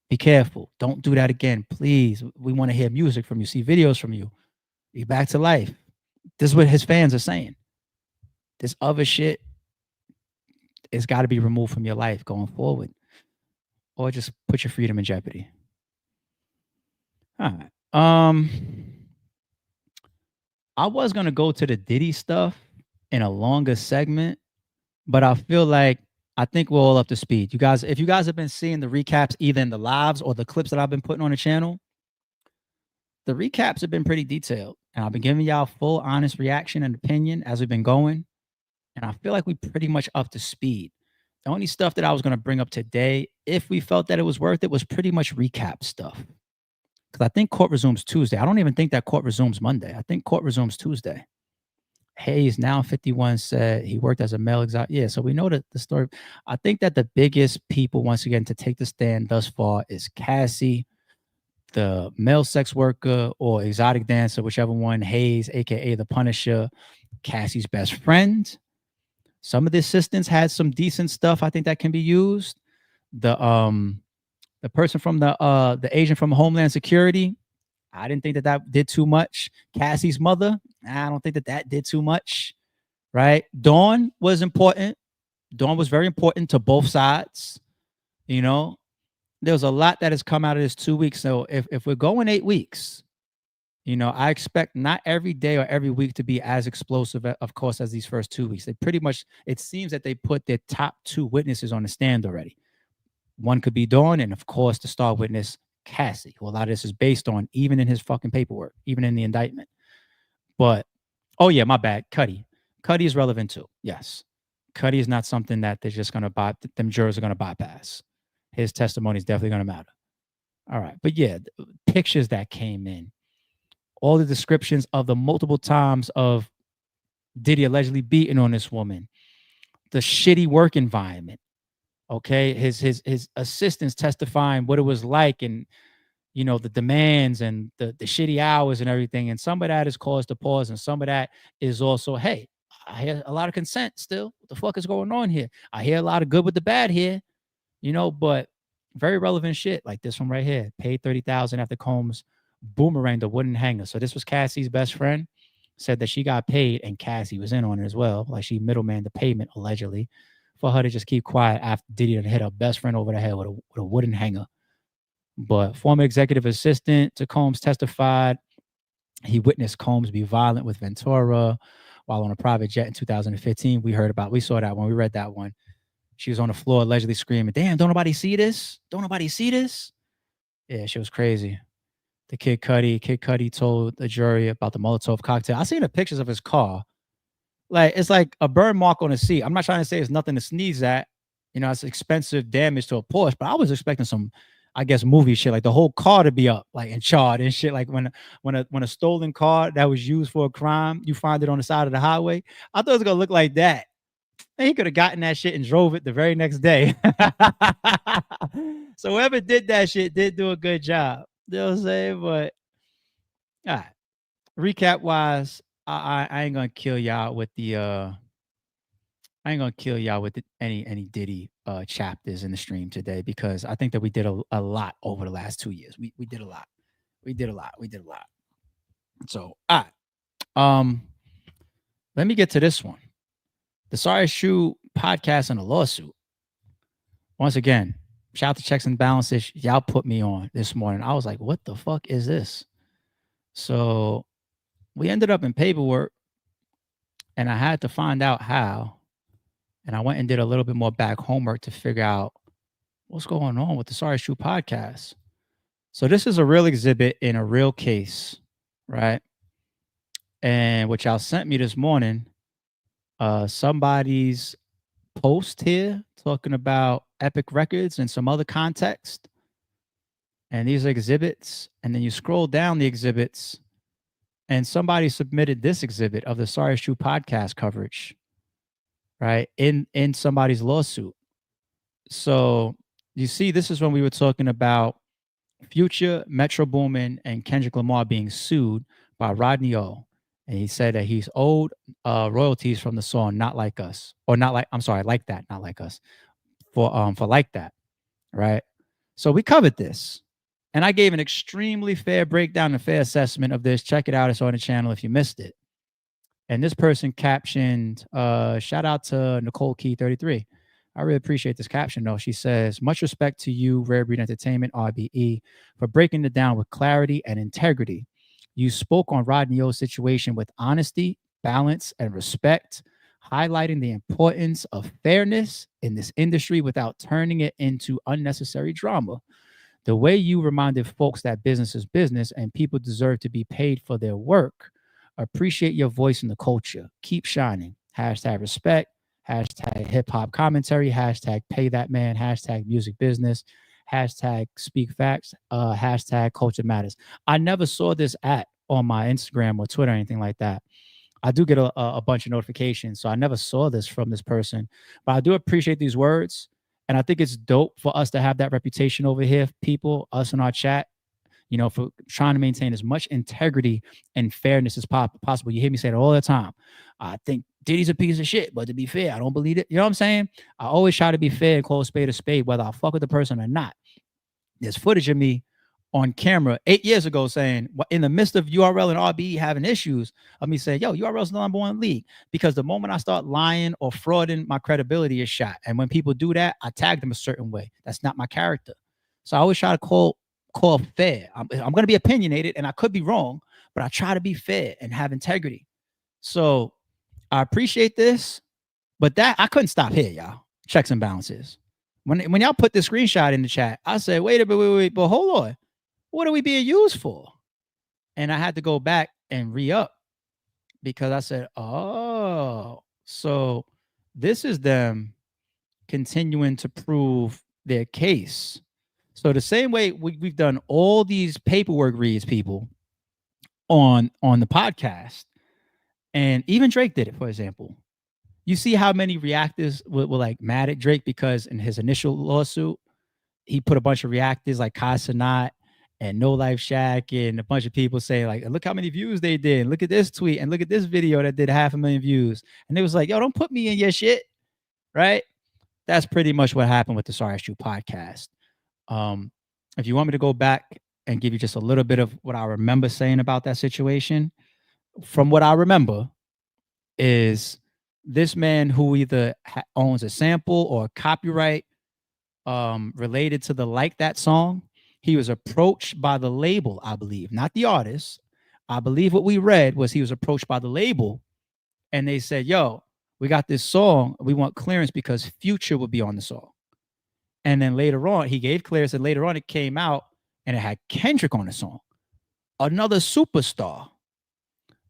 Speaker 1: be careful. Don't do that again. Please. We want to hear music from you, see videos from you. Be back to life. This is what his fans are saying. This other shit has got to be removed from your life going forward. Or just put your freedom in jeopardy. All right. I was going to go to the Diddy stuff in a longer segment, but I feel like I think we're all up to speed. You guys, if you guys have been seeing the recaps either in the lives or the clips that I've been putting on the channel, the recaps have been pretty detailed. And I've been giving y'all full honest reaction and opinion as we've been going. And I feel like we're pretty much up to speed. The only stuff that I was going to bring up today, if we felt that it was worth it, was pretty much recap stuff. Because I think court resumes Tuesday. I don't even think that court resumes Monday. I think court resumes Tuesday. Hayes, now 51, said he worked as a male exotic. Yeah, so we know that the story. I think that the biggest people, once again, to take the stand thus far is Cassie, the male sex worker, or exotic dancer, whichever one. Hayes, aka the Punisher, Cassie's best friend. Some of the assistants had some decent stuff, I think, that can be used. The person from the agent from Homeland Security, I didn't think that did too much. Cassie's mother, I don't think that did too much, right? Dawn was important. Dawn was very important to both sides. You know, there's a lot that has come out of this 2 weeks. So if we're going 8 weeks, you know, I expect not every day or every week to be as explosive, of course, as these first 2 weeks. They pretty much, it seems that they put their top 2 witnesses on the stand already. One could be Dawn, and of course, the star witness, Cassie, who a lot of this is based on, even in his fucking paperwork, even in the indictment. But, oh yeah, my bad, Cudi. Cudi is relevant too, yes. Cudi is not something that they're just going to them jurors are going to bypass. His testimony is definitely going to matter. All right, but yeah, pictures that came in, all the descriptions of the multiple times of Diddy allegedly beating on this woman, the shitty work environment, okay, his assistants testifying what it was like, and you know, the demands and the shitty hours and everything. And some of that is cause to pause, and some of that is also, hey, I hear a lot of consent still. What the fuck is going on here? I hear a lot of good with the bad here, you know, but very relevant shit like this one right here. Paid $30,000 after Combs boomeranged a wooden hanger. So this was Cassie's best friend, said that she got paid and Cassie was in on it as well. Like she middleman the payment allegedly for her to just keep quiet after Diddy had hit her best friend over the head with a wooden hanger. But former executive assistant to Combs testified he witnessed Combs be violent with Ventura while on a private jet in 2015. We saw that one. We read that one. She was on the floor allegedly screaming, "Damn, don't nobody see this? Don't nobody see this?" Yeah, she was crazy. The Kid Cudi told the jury about the Molotov cocktail. I seen the pictures of his car. Like, it's like a burn mark on the seat. I'm not trying to say it's nothing to sneeze at. You know, it's expensive damage to a Porsche, but I was expecting some, I guess, movie shit, like the whole car to be up, like, and charred and shit. Like when a stolen car that was used for a crime, you find it on the side of the highway. I thought it was gonna look like that. And he could have gotten that shit and drove it the very next day. So whoever did that shit did do a good job. You know what I'm saying? But all right. Recap wise, I ain't gonna kill y'all with the any Diddy chapters in the stream today, because I think that we did a lot over the last 2 years. We did a lot. We did a lot. So all right. Let me get to this one. The Sorry Shoe podcast and a lawsuit. Once again, shout out to Checks and Balances. Y'all put me on this morning. I was like, what the fuck is this? So we ended up in paperwork, and I had to find out how. And I went and did a little bit more back homework to figure out what's going on with the Sorry Shoe podcast. So this is a real exhibit in a real case, right? And what y'all sent me this morning, somebody's post here talking about Epic Records and some other context. And these are exhibits. And then you scroll down the exhibits, and somebody submitted this exhibit of the Sorry Shoe podcast coverage, right, in somebody's lawsuit. So you see, this is when we were talking about Future, Metro Boomin, and Kendrick Lamar being sued by Rodney O. And he said that he's owed royalties from the song "Not Like Us," or Like That, Not Like Us, for Like That, right? So we covered this, and I gave an extremely fair breakdown and fair assessment of this. Check it out; it's on the channel if you missed it. And this person captioned, shout out to Nicole Key 33. I really appreciate this caption though. She says, "Much respect to you, Rare Breed Entertainment, RBE, for breaking it down with clarity and integrity. You spoke on Rodney O's situation with honesty, balance, and respect, highlighting the importance of fairness in this industry without turning it into unnecessary drama. The way you reminded folks that business is business and people deserve to be paid for their work. Appreciate your voice in the culture. Keep shining. Hashtag respect. Hashtag hip hop commentary. Hashtag pay that man. Hashtag music business. Hashtag speak facts. Hashtag culture matters." I never saw this on my Instagram or Twitter or anything like that. I do get a bunch of notifications. So I never saw this from this person, but I do appreciate these words. And I think it's dope for us to have that reputation over here, people, us in our chat, you know, for trying to maintain as much integrity and fairness as possible. You hear me say it all the time. I think Diddy's a piece of shit, but to be fair, I don't believe it. You know what I'm saying? I always try to be fair and call a spade, whether I fuck with the person or not. There's footage of me on camera 8 years ago saying, in the midst of URL and RBE having issues, of me saying, yo, URL's the number 1 league. Because the moment I start lying or frauding, my credibility is shot. And when people do that, I tag them a certain way. That's not my character. So I always try to call fair. I'm going to be opinionated and I could be wrong, but I try to be fair and have integrity. So I appreciate this, but that I couldn't stop here, y'all. Checks and balances. When y'all put the screenshot in the chat, I said, wait, but hold on. What are we being used for? And I had to go back and re-up because I said, oh, so this is them continuing to prove their case. So the same way we've done all these paperwork reads, people, on the podcast, and even Drake did it, for example. You see how many reactors were like mad at Drake because in his initial lawsuit, he put a bunch of reactors like Kai Cenat and No Life Shack and a bunch of people saying like, look how many views they did. Look at this tweet and look at this video that did 500,000 views. And it was like, yo, don't put me in your shit, right? That's pretty much what happened with the Sorry It's True podcast. If you want me to go back and give you just a little bit of what I remember saying about that situation, from what I remember is this man who either owns a sample or a copyright related to the Like That song, he was approached by the label, I believe, not the artist. I believe what we read was he was approached by the label and they said, yo, we got this song. We want clearance because Future would be on the song. And then later on, he gave clearance and later on it came out and it had Kendrick on the song, another superstar.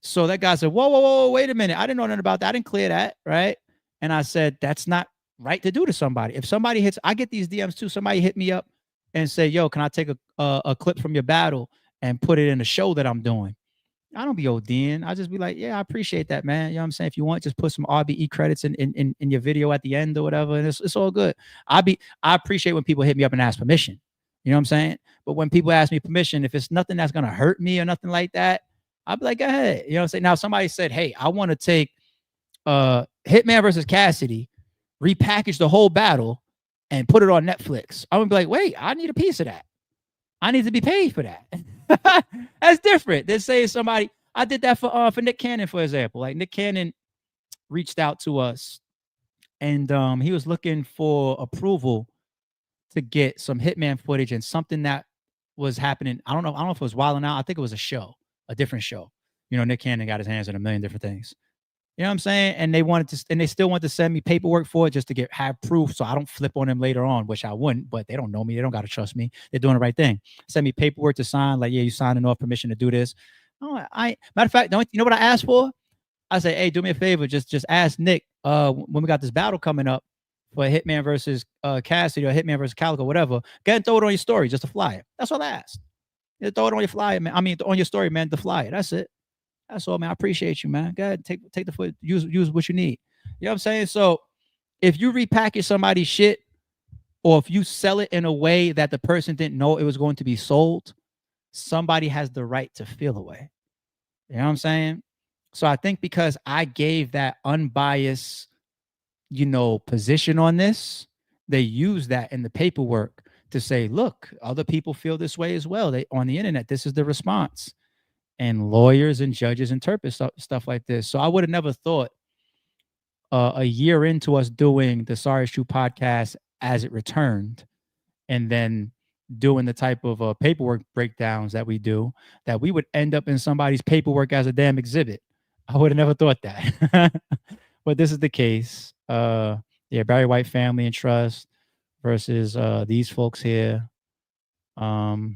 Speaker 1: So that guy said, whoa, wait a minute. I didn't know nothing about that. I didn't clear that, right? And I said, that's not right to do to somebody. If somebody hits, I get these DMs too. Somebody hit me up and say, yo, can I take a clip from your battle and put it in a show that I'm doing? I don't be ODing. I just be like, yeah, I appreciate that, man. You know what I'm saying? If you want, just put some RBE credits in your video at the end or whatever. And it's all good. I appreciate when people hit me up and ask permission. You know what I'm saying? But when people ask me permission, if it's nothing that's going to hurt me or nothing like that, I'll be like, go ahead. You know what I'm saying? Now, somebody said, hey, I want to take Hitman versus Cassidy, repackage the whole battle, and put it on Netflix. I'm going to be like, wait, I need a piece of that. I need to be paid for that. That's different than saying somebody, I did that for Nick Cannon, for example. Like Nick Cannon reached out to us and he was looking for approval to get some Hitman footage and something that was happening. I don't know if it was Wild 'N Out. I think it was a different show. You know, Nick Cannon got his hands on a million different things. You know what I'm saying? And they still want to send me paperwork for it just to have proof so I don't flip on them later on, which I wouldn't, but they don't know me. They don't got to trust me. They're doing the right thing. Send me paperwork to sign, like, yeah, you signing off permission to do this. Oh, matter of fact, you know what I asked for? I say, hey, do me a favor. Just ask Nick when we got this battle coming up for Hitman versus Cassidy or Hitman versus Calico, whatever. Go ahead and throw it on your story just to fly it. That's all I asked. Yeah, throw it on your flyer, man. I mean, on your story, man, to fly it. That's it. That's all, man. I appreciate you, man. Go ahead, take the foot, use what you need. You know what I'm saying? So if you repackage somebody's shit or if you sell it in a way that the person didn't know it was going to be sold, somebody has the right to feel away. You know what I'm saying? So I think because I gave that unbiased, position on this, they use that in the paperwork to say, look, other people feel this way as well. On the internet, this is the response. And lawyers and judges interpret stuff like this. So I would have never thought a year into us doing the Sorry It's True podcast as it returned and then doing the type of paperwork breakdowns that we do, that we would end up in somebody's paperwork as a damn exhibit. I would have never thought that. But this is the case. Barry White Family and Trust versus these folks here. You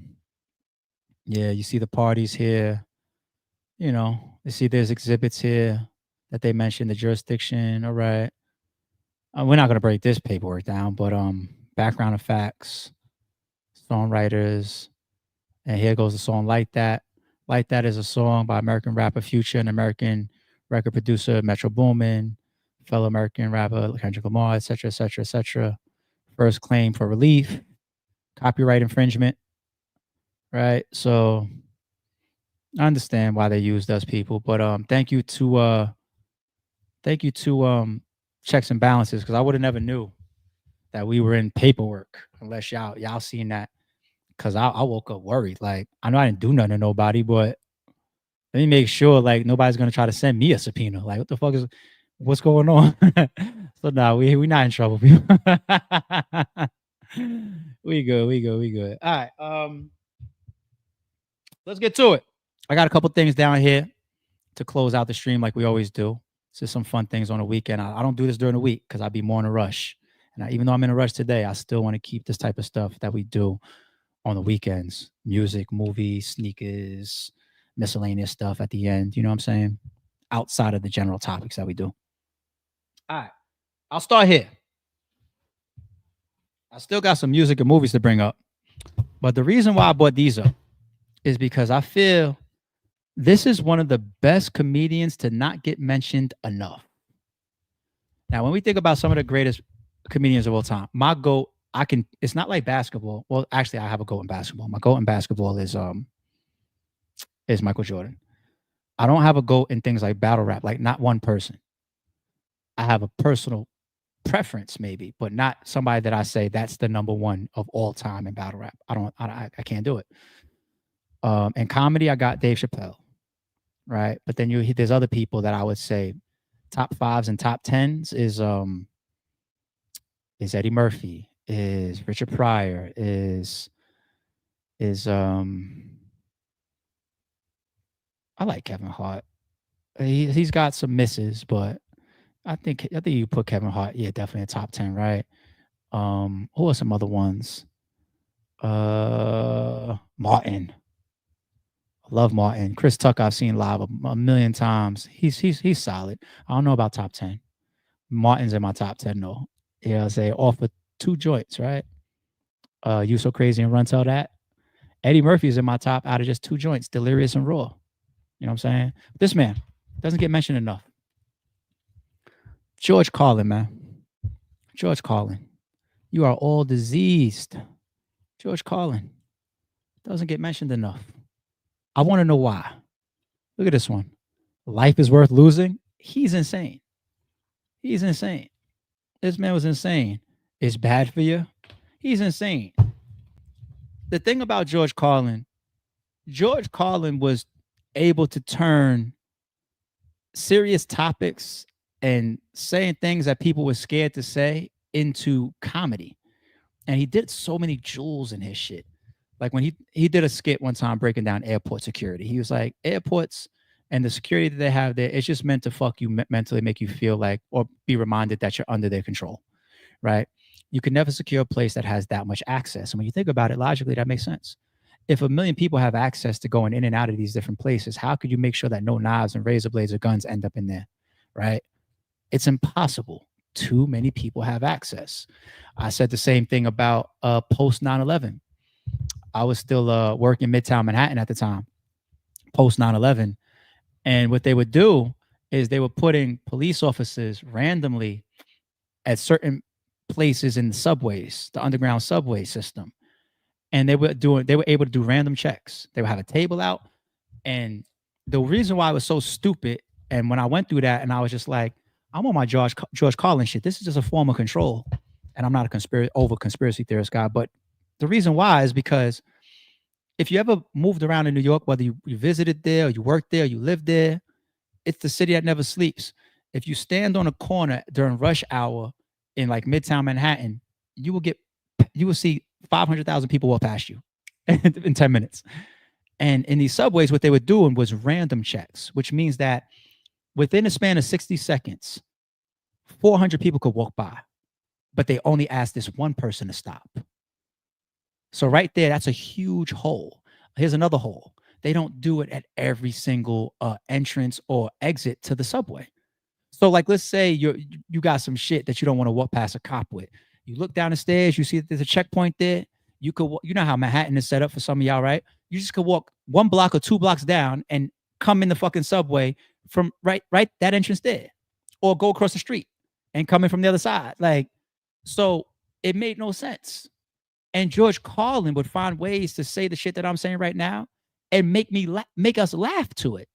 Speaker 1: see the parties here. You see there's exhibits here that they mentioned, the jurisdiction. All right. We're not going to break this paperwork down, but background of facts, songwriters, and here goes the song Like That. Like That is a song by American rapper Future and American record producer Metro Boomin, fellow American rapper Kendrick Lamar, etc., etc., etc. First claim for relief, copyright infringement, right? So I understand why they use those people, but thank you to checks and balances, because I would have never knew that we were in paperwork unless y'all seen that. Because I woke up worried. Like, I know I didn't do nothing to nobody, but let me make sure like nobody's gonna try to send me a subpoena. Like, what the fuck what's going on? So now we not in trouble, people. we good. All right. Let's get to it. I got a couple things down here to close out the stream like we always do. Just some fun things on the weekend. I don't do this during the week because I'd be more in a rush. And even though I'm in a rush today, I still want to keep this type of stuff that we do on the weekends. Music, movies, sneakers, miscellaneous stuff at the end. You know what I'm saying? Outside of the general topics that we do. All right. I'll start here. I still got some music and movies to bring up. But the reason why I brought these up is because I feel this is one of the best comedians to not get mentioned enough. Now, when we think about some of the greatest comedians of all time, my GOAT, it's not like basketball. Well, actually, I have a GOAT in basketball. My GOAT in basketball is Michael Jordan. I don't have a GOAT in things like battle rap, like not one person. I have a personal preference, maybe, but not somebody that I say that's the number one of all time in battle rap. I can't do it. In comedy, I got Dave Chappelle, right? But then there's other people that I would say top fives and top tens is Eddie Murphy, is Richard Pryor, is I like Kevin Hart. He's got some misses, but I think you put Kevin Hart, yeah, definitely in top 10, right? Who are some other ones? Martin. I love Martin. Chris Tucker, I've seen live a million times. He's solid. I don't know about top 10. Martin's in my top 10 though. Yeah, I'll say off of 2 joints, right? You So Crazy and Run Tell That. Eddie Murphy is in my top out of just 2 joints, Delirious and Raw. You know what I'm saying? This man doesn't get mentioned enough. George Carlin, man. George Carlin. You are all diseased. George Carlin doesn't get mentioned enough. I want to know why. Look at this one. Life is Worth Losing. He's insane. He's insane. This man was insane. It's bad for you. He's insane. The thing about George Carlin was able to turn serious topics and saying things that people were scared to say into comedy. And he did so many jewels in his shit. Like when he did a skit one time breaking down airport security. He was like, airports and the security that they have there, it's just meant to fuck you mentally, make you feel like, or be reminded that you're under their control, right? You can never secure a place that has that much access. And when you think about it, logically, that makes sense. If 1 million people have access to going in and out of these different places, how could you make sure that no knives and razor blades or guns end up in there, right? It's impossible. Too many people have access. I said the same thing about post 9/11. I was still working Midtown Manhattan at the time, post 9/11. And what they would do is they were putting police officers randomly at certain places in the subways, the underground subway system. And they were able to do random checks. They would have a table out. And the reason why it was so stupid, and when I went through that and I was just like, I'm on my George Carlin shit. This is just a form of control. And I'm not a conspiracy theorist guy, but the reason why is because if you ever moved around in New York, whether you visited there or you worked there or you lived there, it's the city that never sleeps. If you stand on a corner during rush hour in like Midtown Manhattan, you will see 500,000 people walk past you in 10 minutes. And in these subways, what they were doing was random checks, which means that within a span of 60 seconds, 400 people could walk by, but they only asked this one person to stop. So right there, that's a huge hole. Here's another hole. They don't do it at every single entrance or exit to the subway. So like, let's say you got some shit that you don't want to walk past a cop with. You look down the stairs, you see that there's a checkpoint there. You know how Manhattan is set up for some of y'all, right? You just could walk 1 block or 2 blocks down and come in the fucking subway, from right that entrance there, or go across the street and come in from the other side. Like, so it made no sense. And George Carlin would find ways to say the shit that I'm saying right now and make us laugh to it,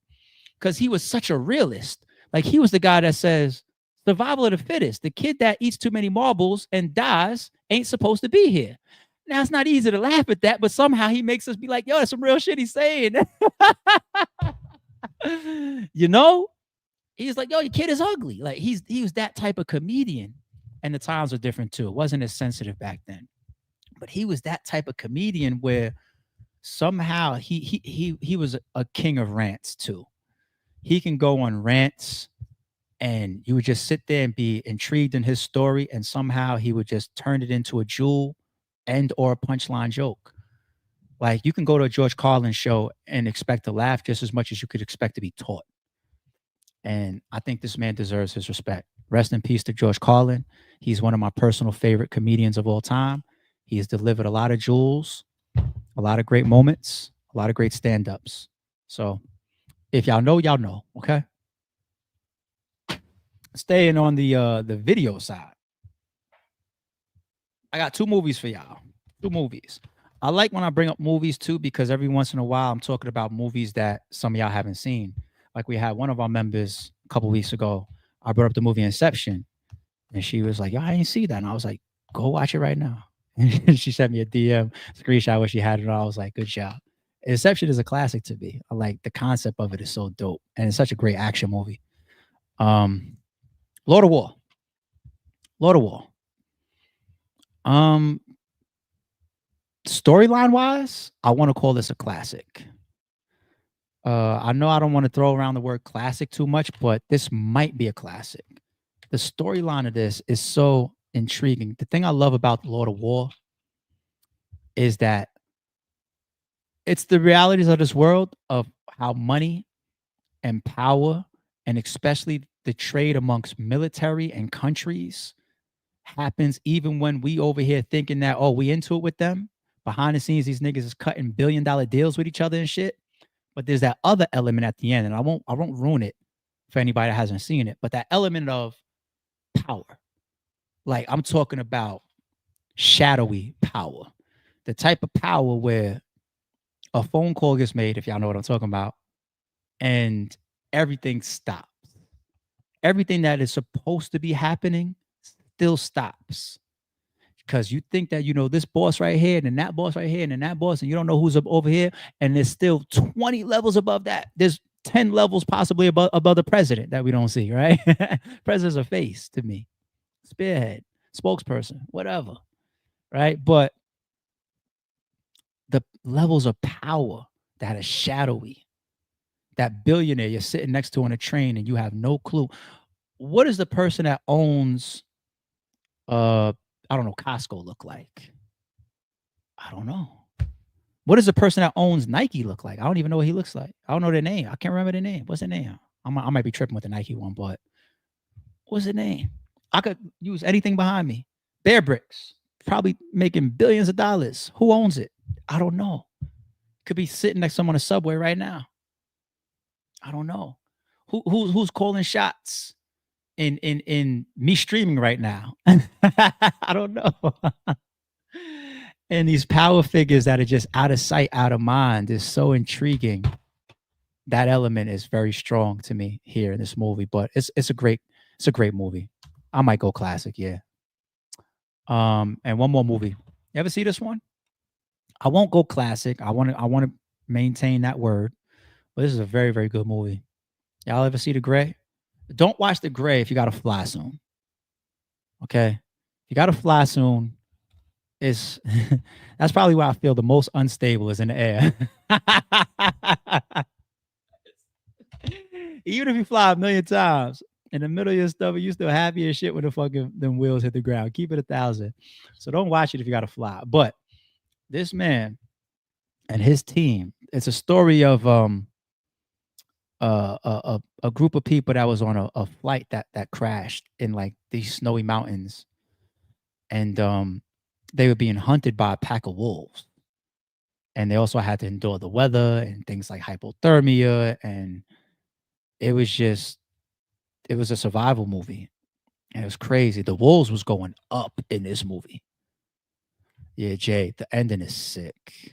Speaker 1: because he was such a realist. Like, he was the guy that says survival of the fittest. The kid that eats too many marbles and dies ain't supposed to be here. Now, it's not easy to laugh at that, but somehow he makes us be like, yo, that's some real shit he's saying. You know, he's like, yo, your kid is ugly. Like, he was that type of comedian. And the times were different too. It wasn't as sensitive back then. But he was that type of comedian where somehow he was a king of rants too. He can go on rants and you would just sit there and be intrigued in his story, and somehow he would just turn it into a jewel and or a punchline joke. Like, you can go to a George Carlin show and expect to laugh just as much as you could expect to be taught. And I think this man deserves his respect. Rest in peace to George Carlin. He's one of my personal favorite comedians of all time. He has delivered a lot of jewels, a lot of great moments, a lot of great stand-ups. So if y'all know, okay? Staying on the video side, I got 2 movies for y'all. 2 movies. I like when I bring up movies too, because every once in a while I'm talking about movies that some of y'all haven't seen. Like, we had one of our members a couple weeks ago. I brought up the movie Inception, and she was like, yo, I didn't see that. And I was like, go watch it right now. And she sent me a DM screenshot where she had it. I was like, good job. Inception is a classic to me. I like the concept of it is so dope, and it's such a great action movie. Lord of War. Storyline wise, I want to call this a classic. I know I don't want to throw around the word classic too much, but this might be a classic. The storyline of this is so intriguing. The thing I love about Lord of War is that it's the realities of this world, of how money and power, and especially the trade amongst military and countries, happens even when we over here thinking that, oh, we into it with them. Behind the scenes, these niggas is cutting billion-dollar deals with each other and shit. But there's that other element at the end, and I won't ruin it for anybody that hasn't seen it, but that element of power. Like, I'm talking about shadowy power. The type of power where a phone call gets made, if y'all know what I'm talking about, and everything stops. Everything that is supposed to be happening still stops. Because you think that, you know, this boss right here, and then that boss right here, and then that boss, and you don't know who's up over here, and there's still 20 levels above that. There's 10 levels possibly above the president that we don't see, right? President's a face to me. Spearhead, spokesperson, whatever, right? But the levels of power that is shadowy, that billionaire you're sitting next to on a train and you have no clue. What does the person that owns, I don't know, Costco look like? I don't know. What does the person that owns Nike look like? I don't even know what he looks like. I don't know their name. I can't remember their name. What's their name? I might be tripping with the Nike one, but what's their name? I could use anything behind me. Bear Bricks, probably making billions of dollars. Who owns it? I don't know. Could be sitting next to someone on a subway right now. I don't know. Who's calling shots in me streaming right now? I don't know. And these power figures that are just out of sight, out of mind is so intriguing. That element is very strong to me here in this movie, but it's a great movie. I might go classic, yeah. And one more movie. You ever see this one? I won't go classic. I want to maintain that word, but this is a very, very good movie. Y'all ever see The Gray? Don't watch The Gray if you got to fly soon. Okay, if you got to fly soon, it's that's probably where I feel the most unstable is in the air. Even if you fly 1,000,000 times, in the middle of your stuff, you still happy as shit when the fucking them wheels hit the ground. Keep it 1,000. So don't watch it if you got to fly. But this man and his team, it's a story of a group of people that was on a flight that crashed in like these snowy mountains, and they were being hunted by a pack of wolves, and they also had to endure the weather and things like hypothermia and it was a survival movie. And it was crazy. The wolves was going up in this movie. Yeah, Jay, the ending is sick.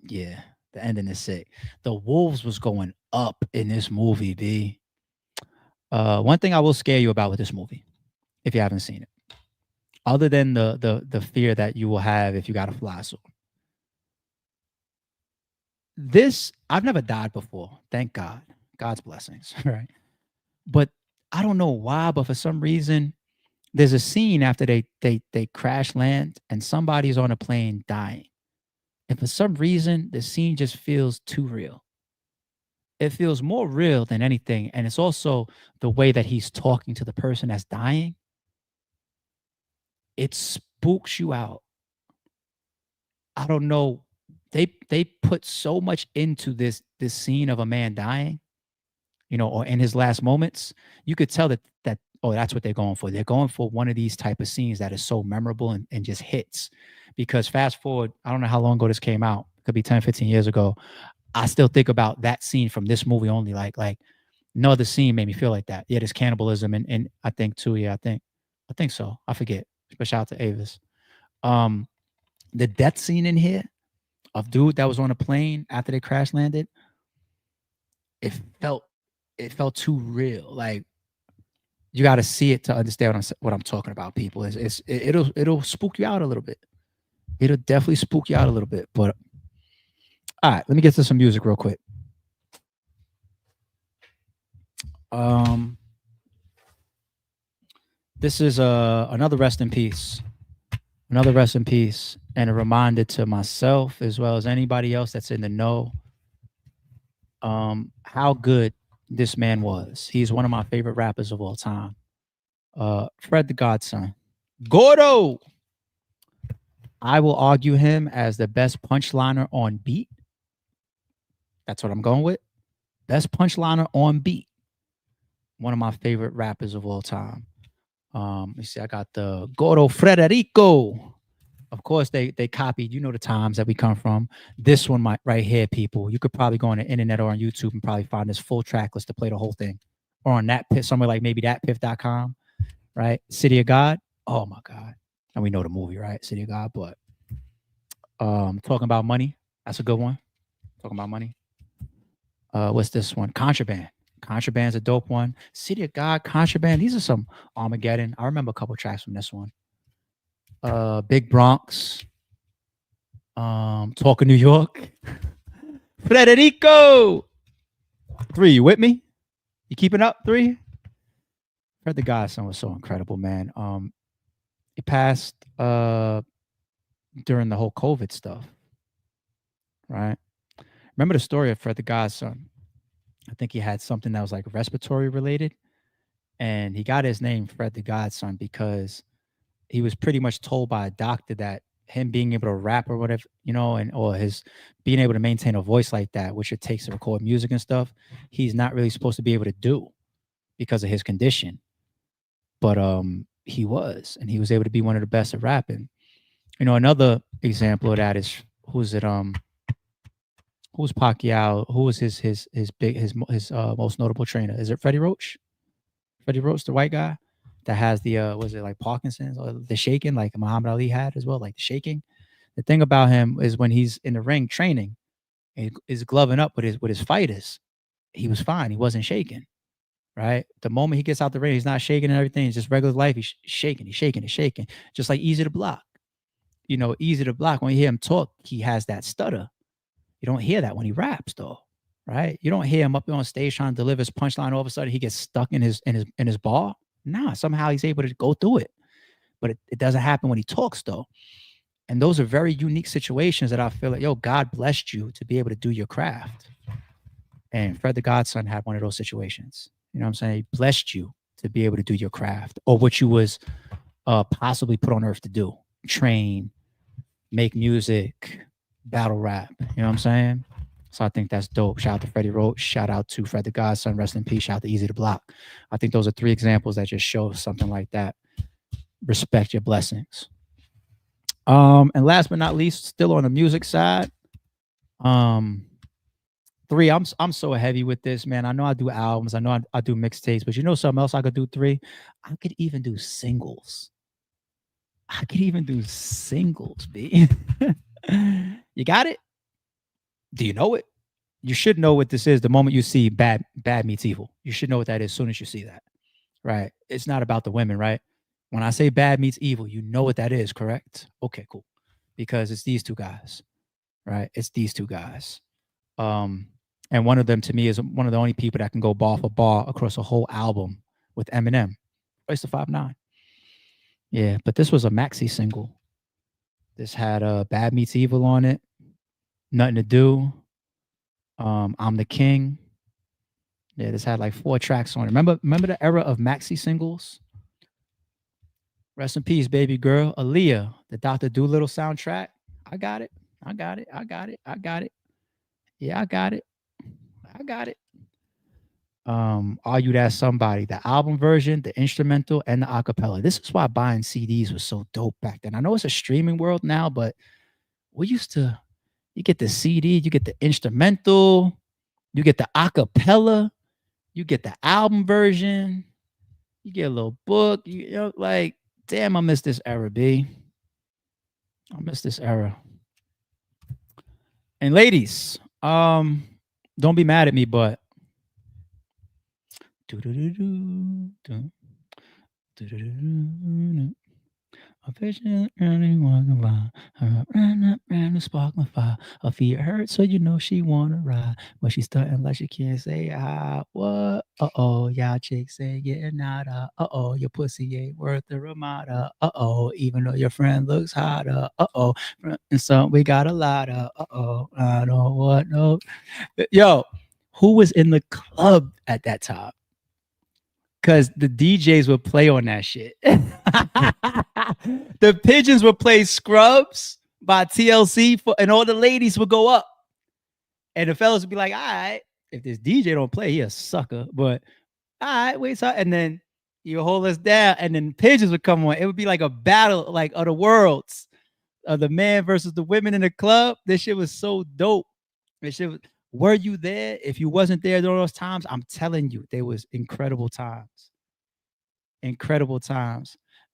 Speaker 1: Yeah, the ending is sick. The wolves was going up in this movie, B. One thing I will scare you about with this movie, if you haven't seen it, other than the fear that you will have if you got a fly suit. This, I've never died before. Thank God. God's blessings, right? But I don't know why, but for some reason, there's a scene after they crash land and somebody's on a plane dying. And for some reason, the scene just feels too real. It feels more real than anything. And it's also the way that he's talking to the person that's dying. It spooks you out. I don't know. They put so much into this scene of a man dying, or in his last moments. You could tell that oh, that's what they're going for. They're going for one of these type of scenes that is so memorable and just hits. Because fast forward, I don't know how long ago this came out. It could be 10, 15 years ago. I still think about that scene from this movie only. Like no other scene made me feel like that. Yeah, there's cannibalism and I think too. Yeah, I think so. I forget. But shout out to Avis. The death scene in here of dude that was on a plane after they crash landed. It felt too real. Like, you got to see it to understand what I'm talking about, people. It'll spook you out a little bit. It'll definitely spook you out a little bit. But all right, let me get to some music real quick. This is another rest in peace. Another rest in peace, and a reminder to myself as well as anybody else that's in the know, how good this man was. He's one of my favorite rappers of all time. Fred the Godson. Gordo! I will argue him as the best punchliner on beat. That's what I'm going with. Best punchliner on beat. One of my favorite rappers of all time. Let me see. I got the Gordo Frederico. Of course, they copied, the times that we come from. This one right here, people. You could probably go on the internet or on YouTube and probably find this full track list to play the whole thing. Or on that pit, somewhere like maybe thatpiff.com, right? City of God. Oh my God. And we know the movie, right? City of God. But talking about money. That's a good one. Talking about money. What's this one? Contraband. Contraband's a dope one. City of God, Contraband. These are some Armageddon. I remember a couple tracks from this one. Big Bronx. Talking New York. Frederico. 3, you with me? You keeping up? 3? Fred the Godson was so incredible, man. He passed during the whole COVID stuff. Right? Remember the story of Fred the Godson? I think he had something that was like respiratory related. And he got his name Fred the Godson because he was pretty much told by a doctor that him being able to rap or whatever, or his being able to maintain a voice like that, which it takes to record music and stuff, he's not really supposed to be able to do because of his condition. But he was able to be one of the best at rapping. Another example of that is who's Pacquiao? Who was his most notable trainer? Is it Freddie Roach? Freddie Roach, the white guy that has the was it like Parkinson's or the shaking like Muhammad Ali had as well, like the shaking. The thing about him is when he's in the ring training, and is gloving up with his fighters, he was fine. He wasn't shaking. Right. The moment he gets out the ring, he's not shaking and everything. It's just regular life. He's shaking. Just like Easy to Block. Easy to Block. When you hear him talk, he has that stutter. You don't hear that when he raps, though, right? You don't hear him up on stage trying to deliver his punchline. All of a sudden, he gets stuck in his bar. Nah, somehow he's able to go through it, but it doesn't happen when he talks, though. And those are very unique situations that I feel like, God blessed you to be able to do your craft. And Fred the Godson had one of those situations. You know what I'm saying? He blessed you to be able to do your craft or what you was possibly put on earth to do: train, make music, battle rap. You know what I'm saying? So I think that's dope. Shout out to Freddie Roach. Shout out to Fred the Godson. Rest in peace. Shout out to Easy to Block. I think those are 3 examples that just show something like that. Respect your blessings. And last but not least, still on the music side, 3. I'm so heavy with this, man. I know I do albums. I know I do mixtapes, but you know something else I could do 3? I could even do singles. B. You got it? Do you know it? You should know what this is the moment you see bad meets evil. You should know what that is as soon as you see that. Right? It's not about the women, right? When I say bad meets evil, you know what that is, correct? Okay, cool. Because it's these 2 guys, right? It's these 2 guys. And one of them to me is one of the only people that can go bar for bar across a whole album with Eminem. Race to 5'9". Yeah, but this was a maxi single. This had Bad Meets Evil on it. Nothing to Do. I'm the King. Yeah, this had like 4 tracks on it. Remember the era of maxi singles? Rest in peace, baby girl. Aaliyah, the Dr. Dolittle soundtrack. I got it. Yeah, I got it. Are You That Somebody? The album version, the instrumental, and the acapella. This is why buying CDs was so dope back then. I know it's a streaming world now, but you get the CD, you get the instrumental, you get the acapella, you get the album version, you get a little book. You know, like, damn, I miss this era, B. I miss this era. And ladies, don't be mad at me, but a vision running walking by, her ran to spark my fire. Her feet hurt, so you know she wanna ride, but she's stunting like she can't say hi. What? Y'all chicks say getting nada. Your pussy ain't worth the Ramada. Even though your friend looks hotter. And so we got a lot of. I don't want no. Yo, who was in the club at that time? Because the DJs would play on that shit. The Pigeons would play Scrubs by TLC, and all the ladies would go up. And the fellas would be like, all right, if this DJ don't play, he a sucker. But all right, wait, so, and then you hold us down, and then Pigeons would come on. It would be like a battle, like of the worlds, of the man versus the women in the club. This shit was so dope. Were you there? If you wasn't there during those times, I'm telling you, there was incredible times.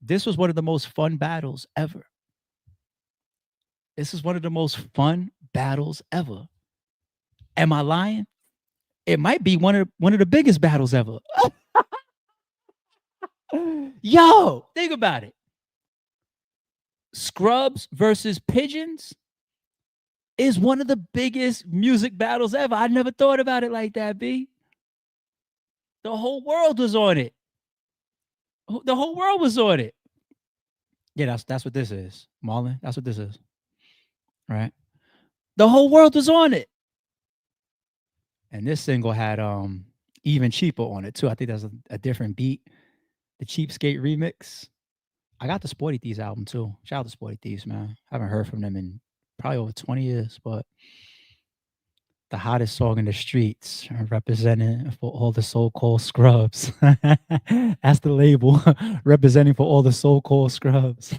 Speaker 1: This was one of the most fun battles ever. Am I lying? It might be one of the biggest battles ever. Yo, think about it. Scrubs versus Pigeons is one of the biggest music battles ever. I never thought about it like that, B. The whole world was on it. Yeah, that's what this is, Marlon. That's what this is. Right? The whole world was on it. And this single had Even Cheaper on it too. I think that's a different beat. The Cheapskate remix. I got the Sporty Thieves album too. Shout out to Sporty Thieves, man. I haven't heard from them in probably over 20 years, but the hottest song in the streets, representing for all the so-called scrubs. That's the label, representing for all the so-called scrubs.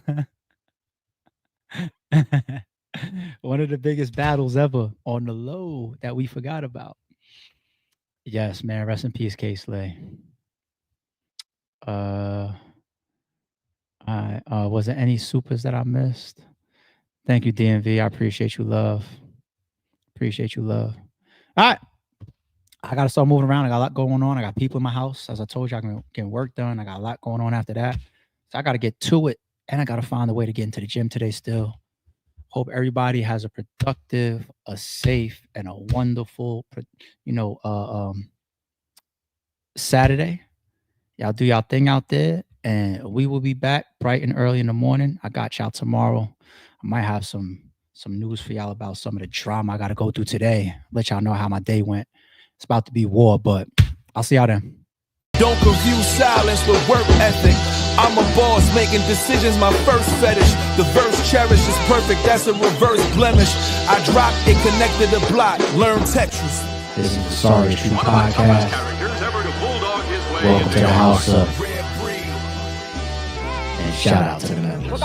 Speaker 1: One of the biggest battles ever on the low that we forgot about. Yes, man. Rest in peace, K-Slay. Was there any supers that I missed? Thank you, DMV. I appreciate you, love. All right. I got to start moving around. I got a lot going on. I got people in my house. As I told you, I can get work done. I got a lot going on after that. So I got to get to it. And I got to find a way to get into the gym today still. Hope everybody has a productive, a safe, and a wonderful, Saturday. Y'all do y'all thing out there. And we will be back bright and early in the morning. I got y'all tomorrow. I might have some news for y'all about some of the drama I got to go through today. Let y'all know how my day went. It's about to be war, but I'll see y'all then.
Speaker 6: Don't confuse silence with work ethic. I'm a boss making decisions, my first fetish. The verse cherished is perfect, that's a reverse blemish. I dropped it, connected the block, learn Tetris.
Speaker 1: This is the Sorry Street Podcast. Welcome to the house of. And shout out to the members.